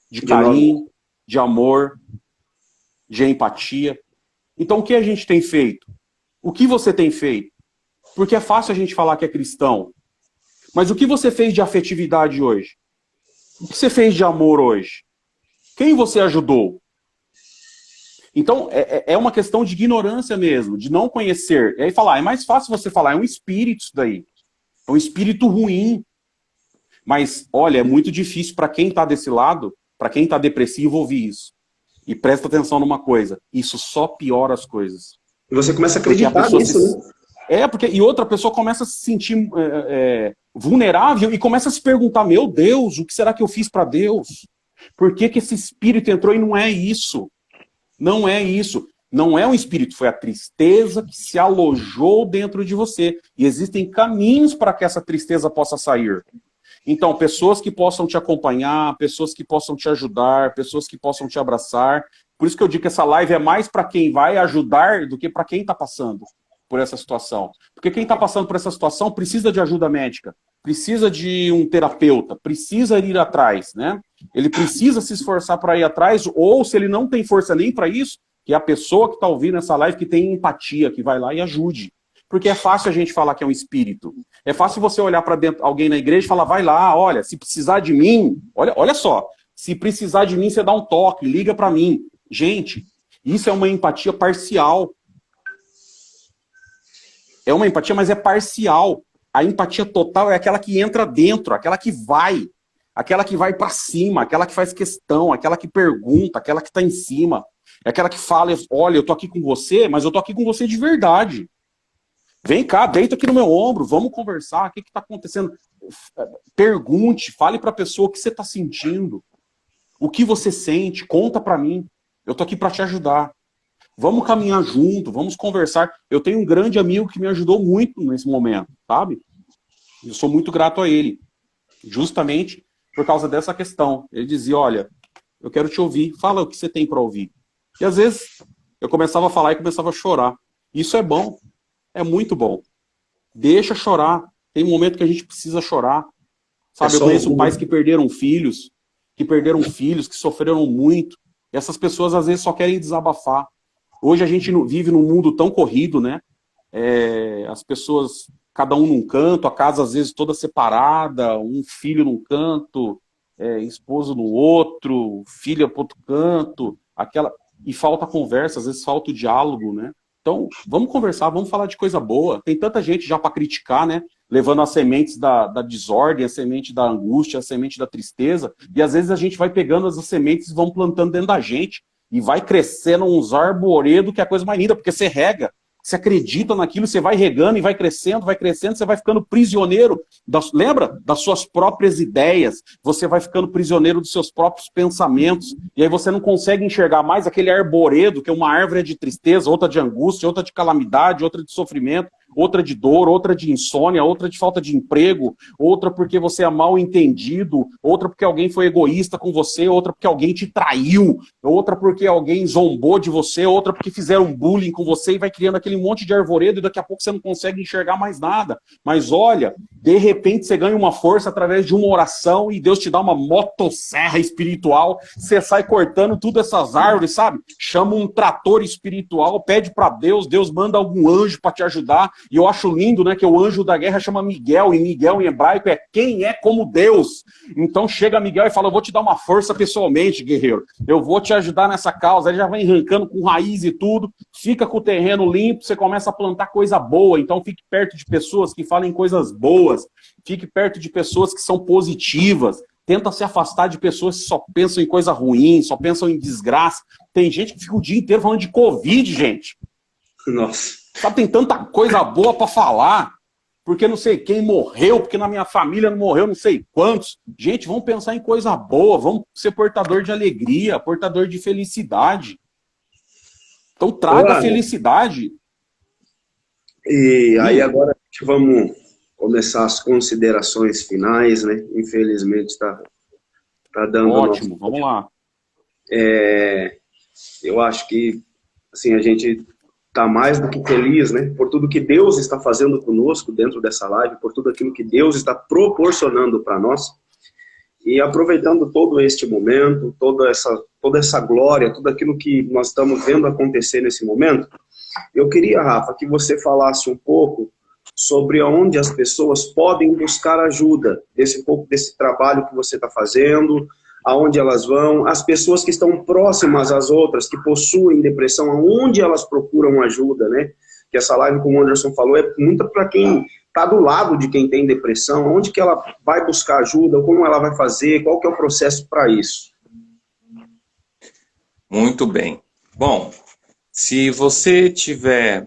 de carinho, de amor, de empatia. Então o que a gente tem feito? O que você tem feito? Porque é fácil a gente falar que é cristão. Mas o que você fez de afetividade hoje? O que você fez de amor hoje? Quem você ajudou? Então, é uma questão de ignorância mesmo, de não conhecer. E aí falar, é mais fácil você falar, é um espírito isso daí. É um espírito ruim. Mas, olha, é muito difícil para quem está desse lado, para quem está depressivo, ouvir isso. E presta atenção numa coisa, isso só piora as coisas. E você começa a acreditar nisso, né? E outra pessoa começa a se sentir vulnerável e começa a se perguntar, meu Deus, o que será que eu fiz para Deus? Por que esse espírito entrou? E não é isso. Não é isso. Não é um espírito, foi a tristeza que se alojou dentro de você. E existem caminhos para que essa tristeza possa sair. Então, pessoas que possam te acompanhar, pessoas que possam te ajudar, pessoas que possam te abraçar. Por isso que eu digo que essa live é mais para quem vai ajudar do que para quem está passando por essa situação. Porque quem está passando por essa situação precisa de ajuda médica, precisa de um terapeuta, precisa ir atrás, né? Ele precisa se esforçar para ir atrás, ou se ele não tem força nem para isso, que é a pessoa que está ouvindo essa live que tem empatia, que vai lá e ajude. Porque é fácil a gente falar que é um espírito. É fácil você olhar para dentro alguém na igreja e falar, vai lá, olha, se precisar de mim, olha só, se precisar de mim, você dá um toque, liga para mim. Gente, isso é uma empatia parcial. É uma empatia, mas é parcial. A empatia total é aquela que entra dentro, aquela que vai para cima, aquela que faz questão, aquela que pergunta, aquela que está em cima. É aquela que fala, olha, eu tô aqui com você, mas eu tô aqui com você de verdade. Vem cá, deita aqui no meu ombro, vamos conversar, o que está acontecendo? Pergunte, fale para a pessoa o que você está sentindo, o que você sente, conta para mim. Eu tô aqui para te ajudar. Vamos caminhar junto, vamos conversar. Eu tenho um grande amigo que me ajudou muito nesse momento, sabe? Eu sou muito grato a ele, justamente por causa dessa questão. Ele dizia, olha, eu quero te ouvir, fala o que você tem para ouvir. E às vezes eu começava a falar e começava a chorar. Isso é bom, é muito bom. Deixa chorar. Tem um momento que a gente precisa chorar. Sabe, eu conheço pais que perderam filhos, que sofreram muito. E essas pessoas às vezes só querem desabafar. Hoje a gente vive num mundo tão corrido, né? As pessoas, cada um num canto, a casa às vezes toda separada, um filho num canto, esposo no outro, filha para outro canto, e falta conversa, às vezes falta o diálogo, né? Então, vamos conversar, vamos falar de coisa boa. Tem tanta gente já para criticar, né? Levando as sementes da desordem, a semente da angústia, a semente da tristeza, e às vezes a gente vai pegando as sementes e vamos plantando dentro da gente. E vai crescendo uns arvoredos que é a coisa mais linda, porque você rega. você acredita naquilo, você vai regando e vai crescendo, você vai ficando prisioneiro, lembra? Das suas próprias ideias, você vai ficando prisioneiro dos seus próprios pensamentos, e aí você não consegue enxergar mais aquele arvoredo, que é uma árvore de tristeza, outra de angústia, outra de calamidade, outra de sofrimento, outra de dor, outra de insônia, outra de falta de emprego, outra porque você é mal entendido, outra porque alguém foi egoísta com você, outra porque alguém te traiu, outra porque alguém zombou de você, outra porque fizeram bullying com você e vai criando aquele monte de arvoredo e daqui a pouco você não consegue enxergar mais nada. Mas olha, de repente você ganha uma força através de uma oração e Deus te dá uma motosserra espiritual, você sai cortando tudo essas árvores, sabe? Chama um trator espiritual, pede para Deus, Deus manda algum anjo para te ajudar. E eu acho lindo, né, que o anjo da guerra chama Miguel, e Miguel em hebraico é quem é como Deus. Então chega Miguel e fala, eu vou te dar uma força pessoalmente, guerreiro. Eu vou te ajudar nessa causa. Ele já vem arrancando com raiz e tudo, fica com o terreno limpo, você começa a plantar coisa boa. Então fique perto de pessoas que falem coisas boas, fique perto de pessoas que são positivas. Tenta se afastar de pessoas que só pensam em coisa ruim, só pensam em desgraça. Tem gente que fica o dia inteiro falando de Covid, gente. Nossa. Sabe, tem tanta coisa boa para falar, porque não sei quem morreu, porque na minha família não morreu não sei quantos. Gente, vamos pensar em coisa boa, vamos ser portador de alegria, portador de felicidade. Então traga felicidade. E aí agora vamos começar as considerações finais, né? Infelizmente está dando... Ótimo, vamos lá. Eu acho que assim, a gente está mais do que feliz, né, por tudo que Deus está fazendo conosco dentro dessa live, por tudo aquilo que Deus está proporcionando para nós, e aproveitando todo este momento, toda essa glória, tudo aquilo que nós estamos vendo acontecer nesse momento, eu queria, Rafa, que você falasse um pouco sobre onde as pessoas podem buscar ajuda, desse trabalho que você está fazendo, aonde elas vão, as pessoas que estão próximas às outras, que possuem depressão, aonde elas procuram ajuda, né? Que essa live, como o Anderson falou, é muito para quem está do lado de quem tem depressão, onde que ela vai buscar ajuda, como ela vai fazer, qual que é o processo para isso? Muito bem. Bom, se você tiver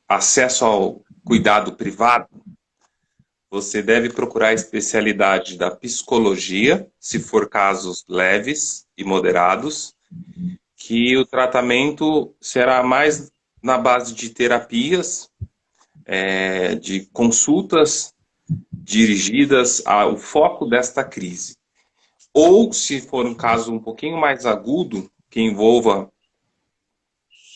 acesso ao cuidado privado, você deve procurar a especialidade da psicologia, se for casos leves e moderados, que o tratamento será mais na base de terapias, de consultas dirigidas ao foco desta crise. Ou, se for um caso um pouquinho mais agudo, que envolva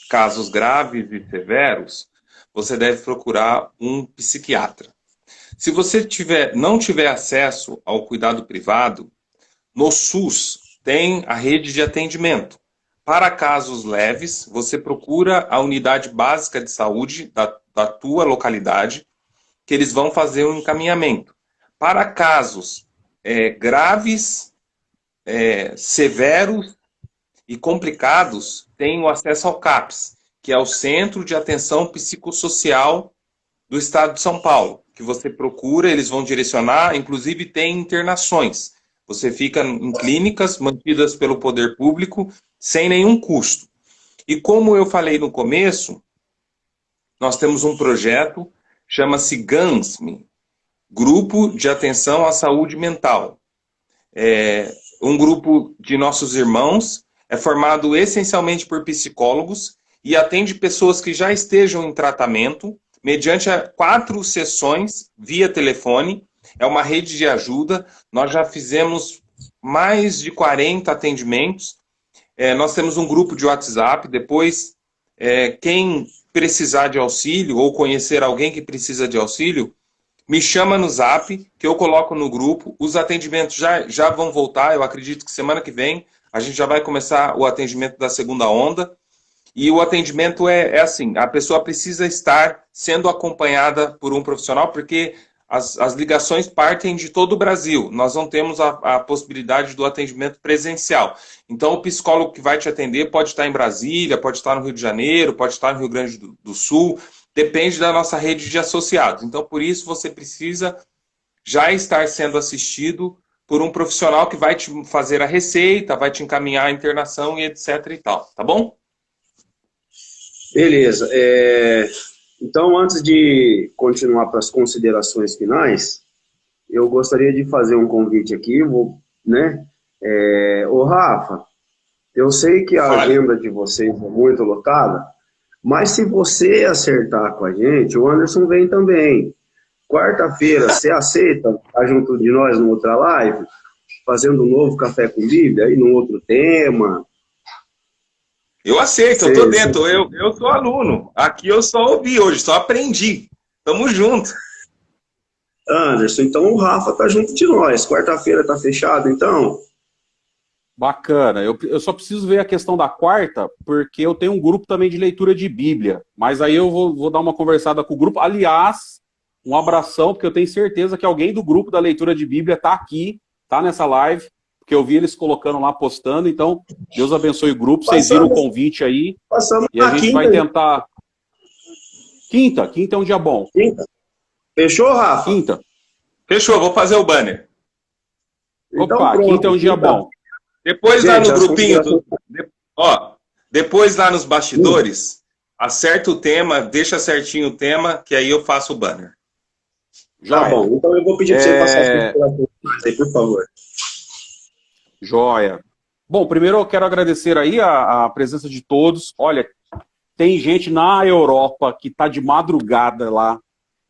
casos graves e severos, você deve procurar um psiquiatra. Se você não tiver acesso ao cuidado privado, no SUS tem a rede de atendimento. Para casos leves, você procura a unidade básica de saúde da tua localidade, que eles vão fazer um encaminhamento. Para casos graves, severos e complicados, tem o acesso ao CAPS, que é o Centro de Atenção Psicossocial do Estado de São Paulo, que você procura, eles vão direcionar, inclusive tem internações. Você fica em clínicas mantidas pelo poder público sem nenhum custo. E como eu falei no começo, nós temos um projeto, chama-se GANSME, Grupo de Atenção à Saúde Mental. Um grupo de nossos irmãos, é formado essencialmente por psicólogos e atende pessoas que já estejam em tratamento, mediante 4 sessões via telefone. É uma rede de ajuda. Nós já fizemos mais de 40 atendimentos. Nós temos um grupo de WhatsApp. Depois, quem precisar de auxílio ou conhecer alguém que precisa de auxílio, me chama no Zap, que eu coloco no grupo. Os atendimentos já vão voltar. Eu acredito que semana que vem a gente já vai começar o atendimento da segunda onda. E o atendimento é assim, a pessoa precisa estar sendo acompanhada por um profissional, porque as ligações partem de todo o Brasil. Nós não temos a possibilidade do atendimento presencial. Então, o psicólogo que vai te atender pode estar em Brasília, pode estar no Rio de Janeiro, pode estar no Rio Grande do Sul, depende da nossa rede de associados. Então, por isso, você precisa já estar sendo assistido por um profissional que vai te fazer a receita, vai te encaminhar a internação e etc. e tal, tá bom? Beleza. Então, antes de continuar para as considerações finais, eu gostaria de fazer um convite aqui, né? Ô, Rafa, eu sei que a agenda de vocês é muito lotada, mas se você acertar com a gente, o Anderson vem também. Quarta-feira, você aceita estar junto de nós numa outra live, fazendo um novo Café com Bíblia, aí num outro tema? Eu aceito, eu tô dentro, eu sou aluno. Aqui eu só ouvi hoje, só aprendi. Tamo junto. Anderson, então o Rafa tá junto de nós. Quarta-feira tá fechado, então? Bacana. Eu só preciso ver a questão da quarta, porque eu tenho um grupo também de leitura de Bíblia. Mas aí eu vou dar uma conversada com o grupo. Aliás, um abração, porque eu tenho certeza que alguém do grupo da leitura de Bíblia tá aqui, tá nessa live, porque eu vi eles colocando lá, postando. Então, Deus abençoe o grupo. Vocês viram o convite aí. Passamos e a gente vai tentar... Quinta é um dia bom. Quinta. Fechou, Rafa? Quinta. Fechou, vou fazer o banner. Então, opa, pronto, quinta é um dia bom. Depois lá no grupinho, depois lá nos bastidores, acerta o tema, deixa certinho o tema, que aí eu faço o banner. Tá bom, então eu vou pedir para você passar as considerações aí, por favor. Joia. Bom, primeiro eu quero agradecer aí a presença de todos. Olha, tem gente na Europa que está de madrugada lá,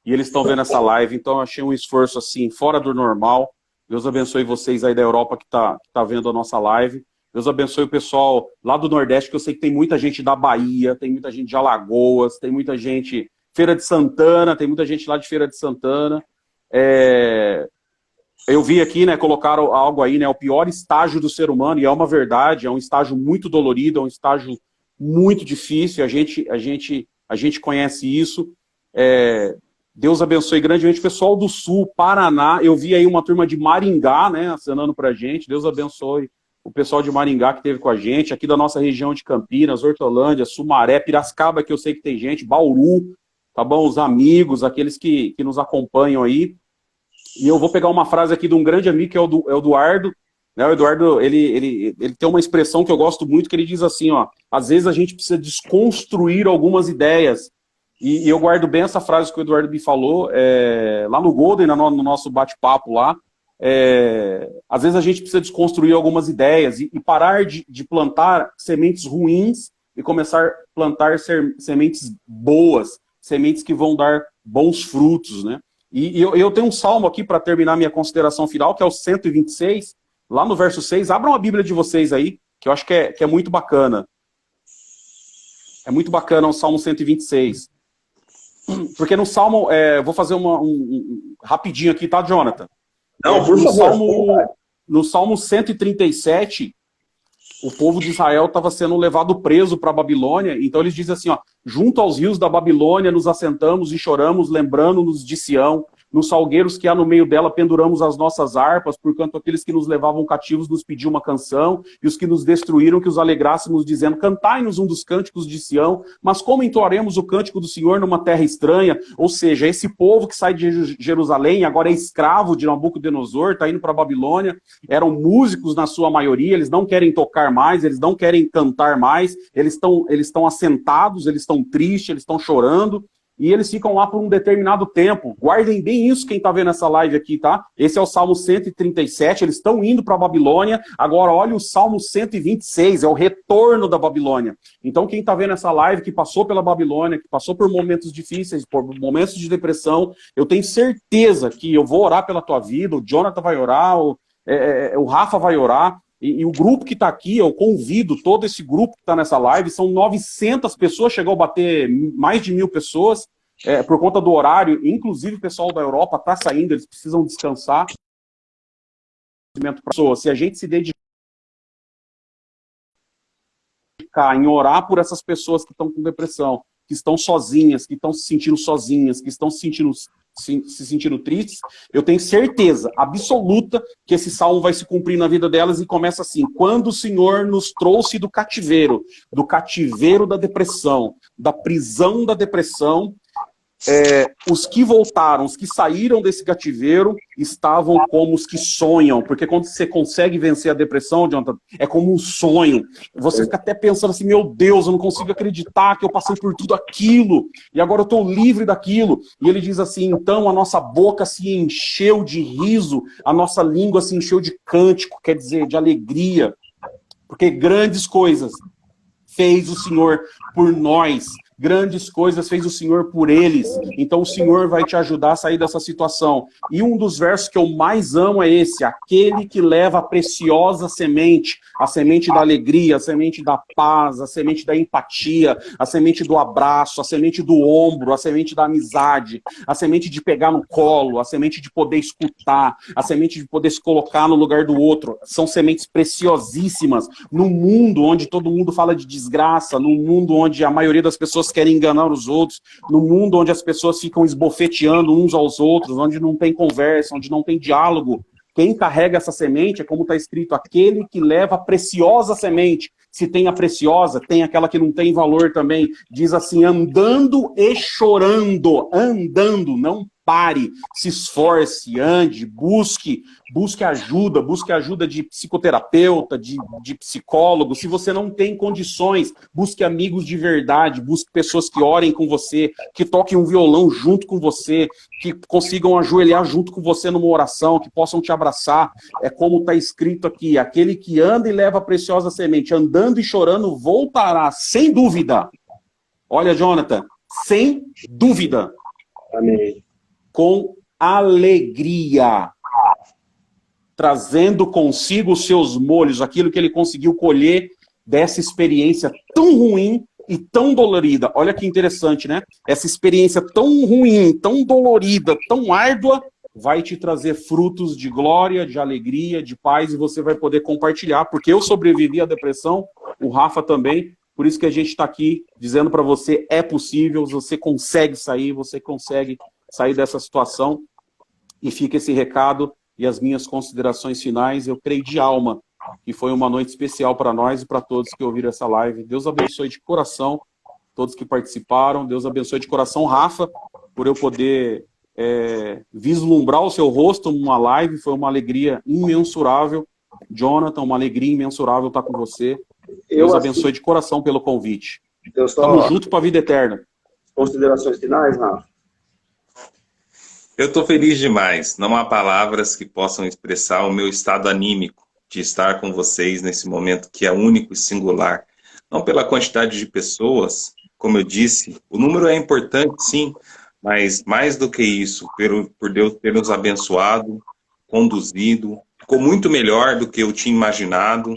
e eles estão vendo essa live, então eu achei um esforço assim, fora do normal. Deus abençoe vocês aí da Europa que tá vendo a nossa live. Deus abençoe o pessoal lá do Nordeste, que eu sei que tem muita gente da Bahia, tem muita gente de Alagoas, tem muita gente... Feira de Santana, tem muita gente lá de Feira de Santana. Eu vi aqui, né, colocaram algo aí, né, o pior estágio do ser humano, e é uma verdade, é um estágio muito dolorido, é um estágio muito difícil, a gente conhece isso. Deus abençoe grandemente o pessoal do Sul, Paraná. Eu vi aí uma turma de Maringá, né, acenando pra gente. Deus abençoe o pessoal de Maringá que esteve com a gente, aqui da nossa região de Campinas, Hortolândia, Sumaré, Piracicaba, que eu sei que tem gente, Bauru, tá bom? Os amigos, aqueles que nos acompanham aí. E eu vou pegar uma frase aqui de um grande amigo, que é o Eduardo. Né? O Eduardo, ele tem uma expressão que eu gosto muito, que ele diz assim, ó, às vezes a gente precisa desconstruir algumas ideias. E eu guardo bem essa frase que o Eduardo me falou, lá no Golden, no nosso bate-papo lá. Às vezes a gente precisa desconstruir algumas ideias e parar de plantar sementes ruins e começar a plantar sementes boas, sementes que vão dar bons frutos, né? E eu tenho um salmo aqui para terminar minha consideração final, que é o 126, lá no verso 6. Abram a Bíblia de vocês aí, que eu acho que é muito bacana. É muito bacana o Salmo 126. Porque no Salmo, vou fazer rapidinho aqui, tá, Jonathan? Não, por favor. No Salmo 137, o povo de Israel estava sendo levado preso para a Babilônia, então eles dizem assim, ó, junto aos rios da Babilônia nos assentamos e choramos, lembrando-nos de Sião, nos salgueiros que há no meio dela penduramos as nossas harpas, porquanto aqueles que nos levavam cativos nos pediam uma canção, e os que nos destruíram que os alegrássemos, dizendo, cantai-nos um dos cânticos de Sião, mas como entoaremos o cântico do Senhor numa terra estranha? Ou seja, esse povo que sai de Jerusalém, agora é escravo de Nabucodonosor, está indo para a Babilônia, eram músicos na sua maioria, eles não querem tocar mais, eles não querem cantar mais, eles estão assentados, eles estão tristes, eles estão chorando, e eles ficam lá por um determinado tempo. Guardem bem isso, quem está vendo essa live aqui, tá? Esse é o Salmo 137, eles estão indo para a Babilônia. Agora, olha o Salmo 126, é o retorno da Babilônia. Então, quem está vendo essa live, que passou pela Babilônia, que passou por momentos difíceis, por momentos de depressão, eu tenho certeza que eu vou orar pela tua vida, o Jonathan vai orar, o Rafa vai orar, e o grupo que está aqui, eu convido todo esse grupo que está nessa live, são 900 pessoas, chegou a bater mais de 1.000 pessoas, por conta do horário, inclusive o pessoal da Europa está saindo, eles precisam descansar. Se a gente se dedicar em orar por essas pessoas que estão com depressão, que estão sozinhas, que estão se sentindo sozinhas, que estão se sentindo tristes, eu tenho certeza absoluta que esse salmo vai se cumprir na vida delas, e começa assim: quando o Senhor nos trouxe do cativeiro da depressão, da prisão da depressão, os que voltaram, os que saíram desse cativeiro, estavam como os que sonham, porque quando você consegue vencer a depressão, Jonathan, é como um sonho. Você fica até pensando assim, meu Deus, eu não consigo acreditar que eu passei por tudo aquilo, e agora eu estou livre daquilo. E ele diz assim, então a nossa boca se encheu de riso, a nossa língua se encheu de cântico, quer dizer, de alegria, porque grandes coisas fez o Senhor por nós. Grandes coisas fez o Senhor por eles. Então o Senhor vai te ajudar a sair dessa situação. E um dos versos que eu mais amo é esse: aquele que leva a preciosa semente, a semente da alegria, a semente da paz, a semente da empatia, a semente do abraço, a semente do ombro, a semente da amizade, a semente de pegar no colo, a semente de poder escutar, a semente de poder se colocar no lugar do outro. São sementes preciosíssimas num mundo onde todo mundo fala de desgraça, num mundo onde a maioria das pessoas querem enganar os outros, no mundo onde as pessoas ficam esbofeteando uns aos outros, onde não tem conversa, onde não tem diálogo. Quem carrega essa semente é como está escrito, aquele que leva a preciosa semente. Se tem a preciosa, tem aquela que não tem valor também. Diz assim, andando e chorando. Andando, não pare, se esforce, ande, busque ajuda de psicoterapeuta, de psicólogo. Se você não tem condições, busque amigos de verdade, busque pessoas que orem com você, que toquem um violão junto com você, que consigam ajoelhar junto com você numa oração, que possam te abraçar. É como está escrito aqui, aquele que anda e leva a preciosa semente, andando e chorando, voltará, sem dúvida. Olha, Jonathan, sem dúvida. Amém. Com alegria, trazendo consigo os seus molhos, aquilo que ele conseguiu colher dessa experiência tão ruim e tão dolorida. Olha que interessante, né? Essa experiência tão ruim, tão dolorida, tão árdua, vai te trazer frutos de glória, de alegria, de paz, e você vai poder compartilhar, porque eu sobrevivi à depressão, o Rafa também, por isso que a gente está aqui dizendo para você, é possível, você consegue sair, você consegue sair dessa situação. E fica esse recado e as minhas considerações finais. Eu creio de alma que foi uma noite especial para nós e para todos que ouviram essa live. Deus abençoe de coração todos que participaram. Deus abençoe de coração, Rafa, por eu poder vislumbrar o seu rosto numa live. Foi uma alegria imensurável. Jonathan, uma alegria imensurável estar com você. Deus abençoe de coração pelo convite. Estamos juntos para a vida eterna. Considerações finais, Rafa? Eu estou feliz demais. Não há palavras que possam expressar o meu estado anímico de estar com vocês nesse momento que é único e singular. Não pela quantidade de pessoas, como eu disse, o número é importante, sim, mas mais do que isso, por Deus ter nos abençoado, conduzido, ficou muito melhor do que eu tinha imaginado.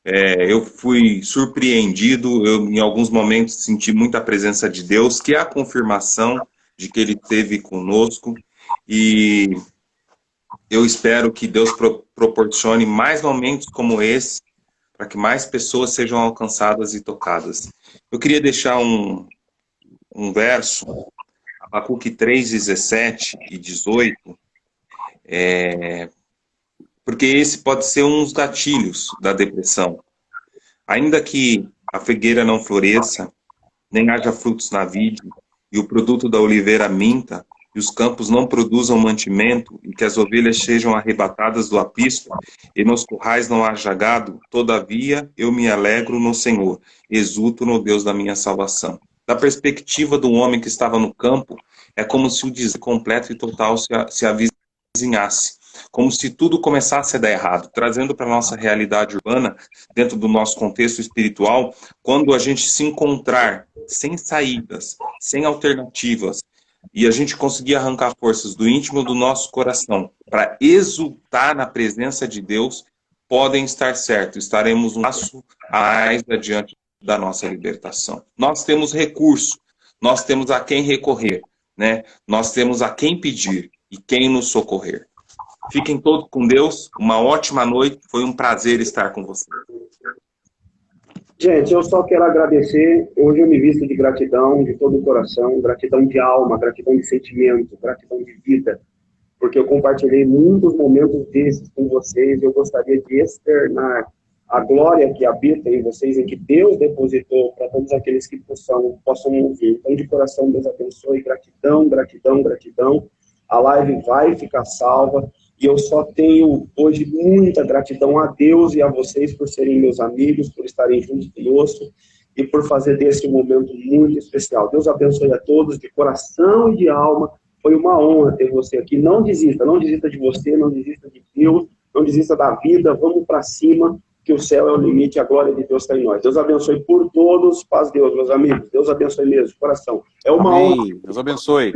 Eu fui surpreendido, eu em alguns momentos senti muita presença de Deus, que é a confirmação de que Ele esteve conosco. E eu espero que Deus proporcione mais momentos como esse, para que mais pessoas sejam alcançadas e tocadas. Eu queria deixar um verso, Abacuque 3, 17 e 18, porque esse pode ser um dos gatilhos da depressão. Ainda que a figueira não floresça, nem haja frutos na vide, e o produto da oliveira minta, e os campos não produzam mantimento, e que as ovelhas sejam arrebatadas do aprisco, e nos currais não haja gado, todavia eu me alegro no Senhor, exulto no Deus da minha salvação. Da perspectiva do homem que estava no campo, é como se o desastre completo e total se avizinhasse, como se tudo começasse a dar errado, trazendo para a nossa realidade urbana, dentro do nosso contexto espiritual, quando a gente se encontrar sem saídas, sem alternativas, e a gente conseguir arrancar forças do íntimo do nosso coração para exultar na presença de Deus, podem estar certos, estaremos um passo mais adiante da nossa libertação. Nós temos recurso, nós temos a quem recorrer, né? Nós temos a quem pedir e quem nos socorrer. Fiquem todos com Deus, uma ótima noite, foi um prazer estar com vocês. Gente, eu só quero agradecer, hoje eu me visto de gratidão, de todo o coração, gratidão de alma, gratidão de sentimento, gratidão de vida, porque eu compartilhei muitos momentos desses com vocês e eu gostaria de externar a glória que habita em vocês, em que Deus depositou para todos aqueles que possam ouvir. Então, de coração, Deus abençoe. Gratidão, gratidão, gratidão. A live vai ficar salva. E eu só tenho hoje muita gratidão a Deus e a vocês por serem meus amigos, por estarem juntos conosco e por fazer desse um momento muito especial. Deus abençoe a todos, de coração e de alma. Foi uma honra ter você aqui. Não desista de você, não desista de Deus, não desista da vida. Vamos para cima, que o céu é o limite, a glória de Deus está em nós. Deus abençoe por todos. Paz, Deus, meus amigos. Deus abençoe mesmo, de coração. É uma honra. Deus abençoe.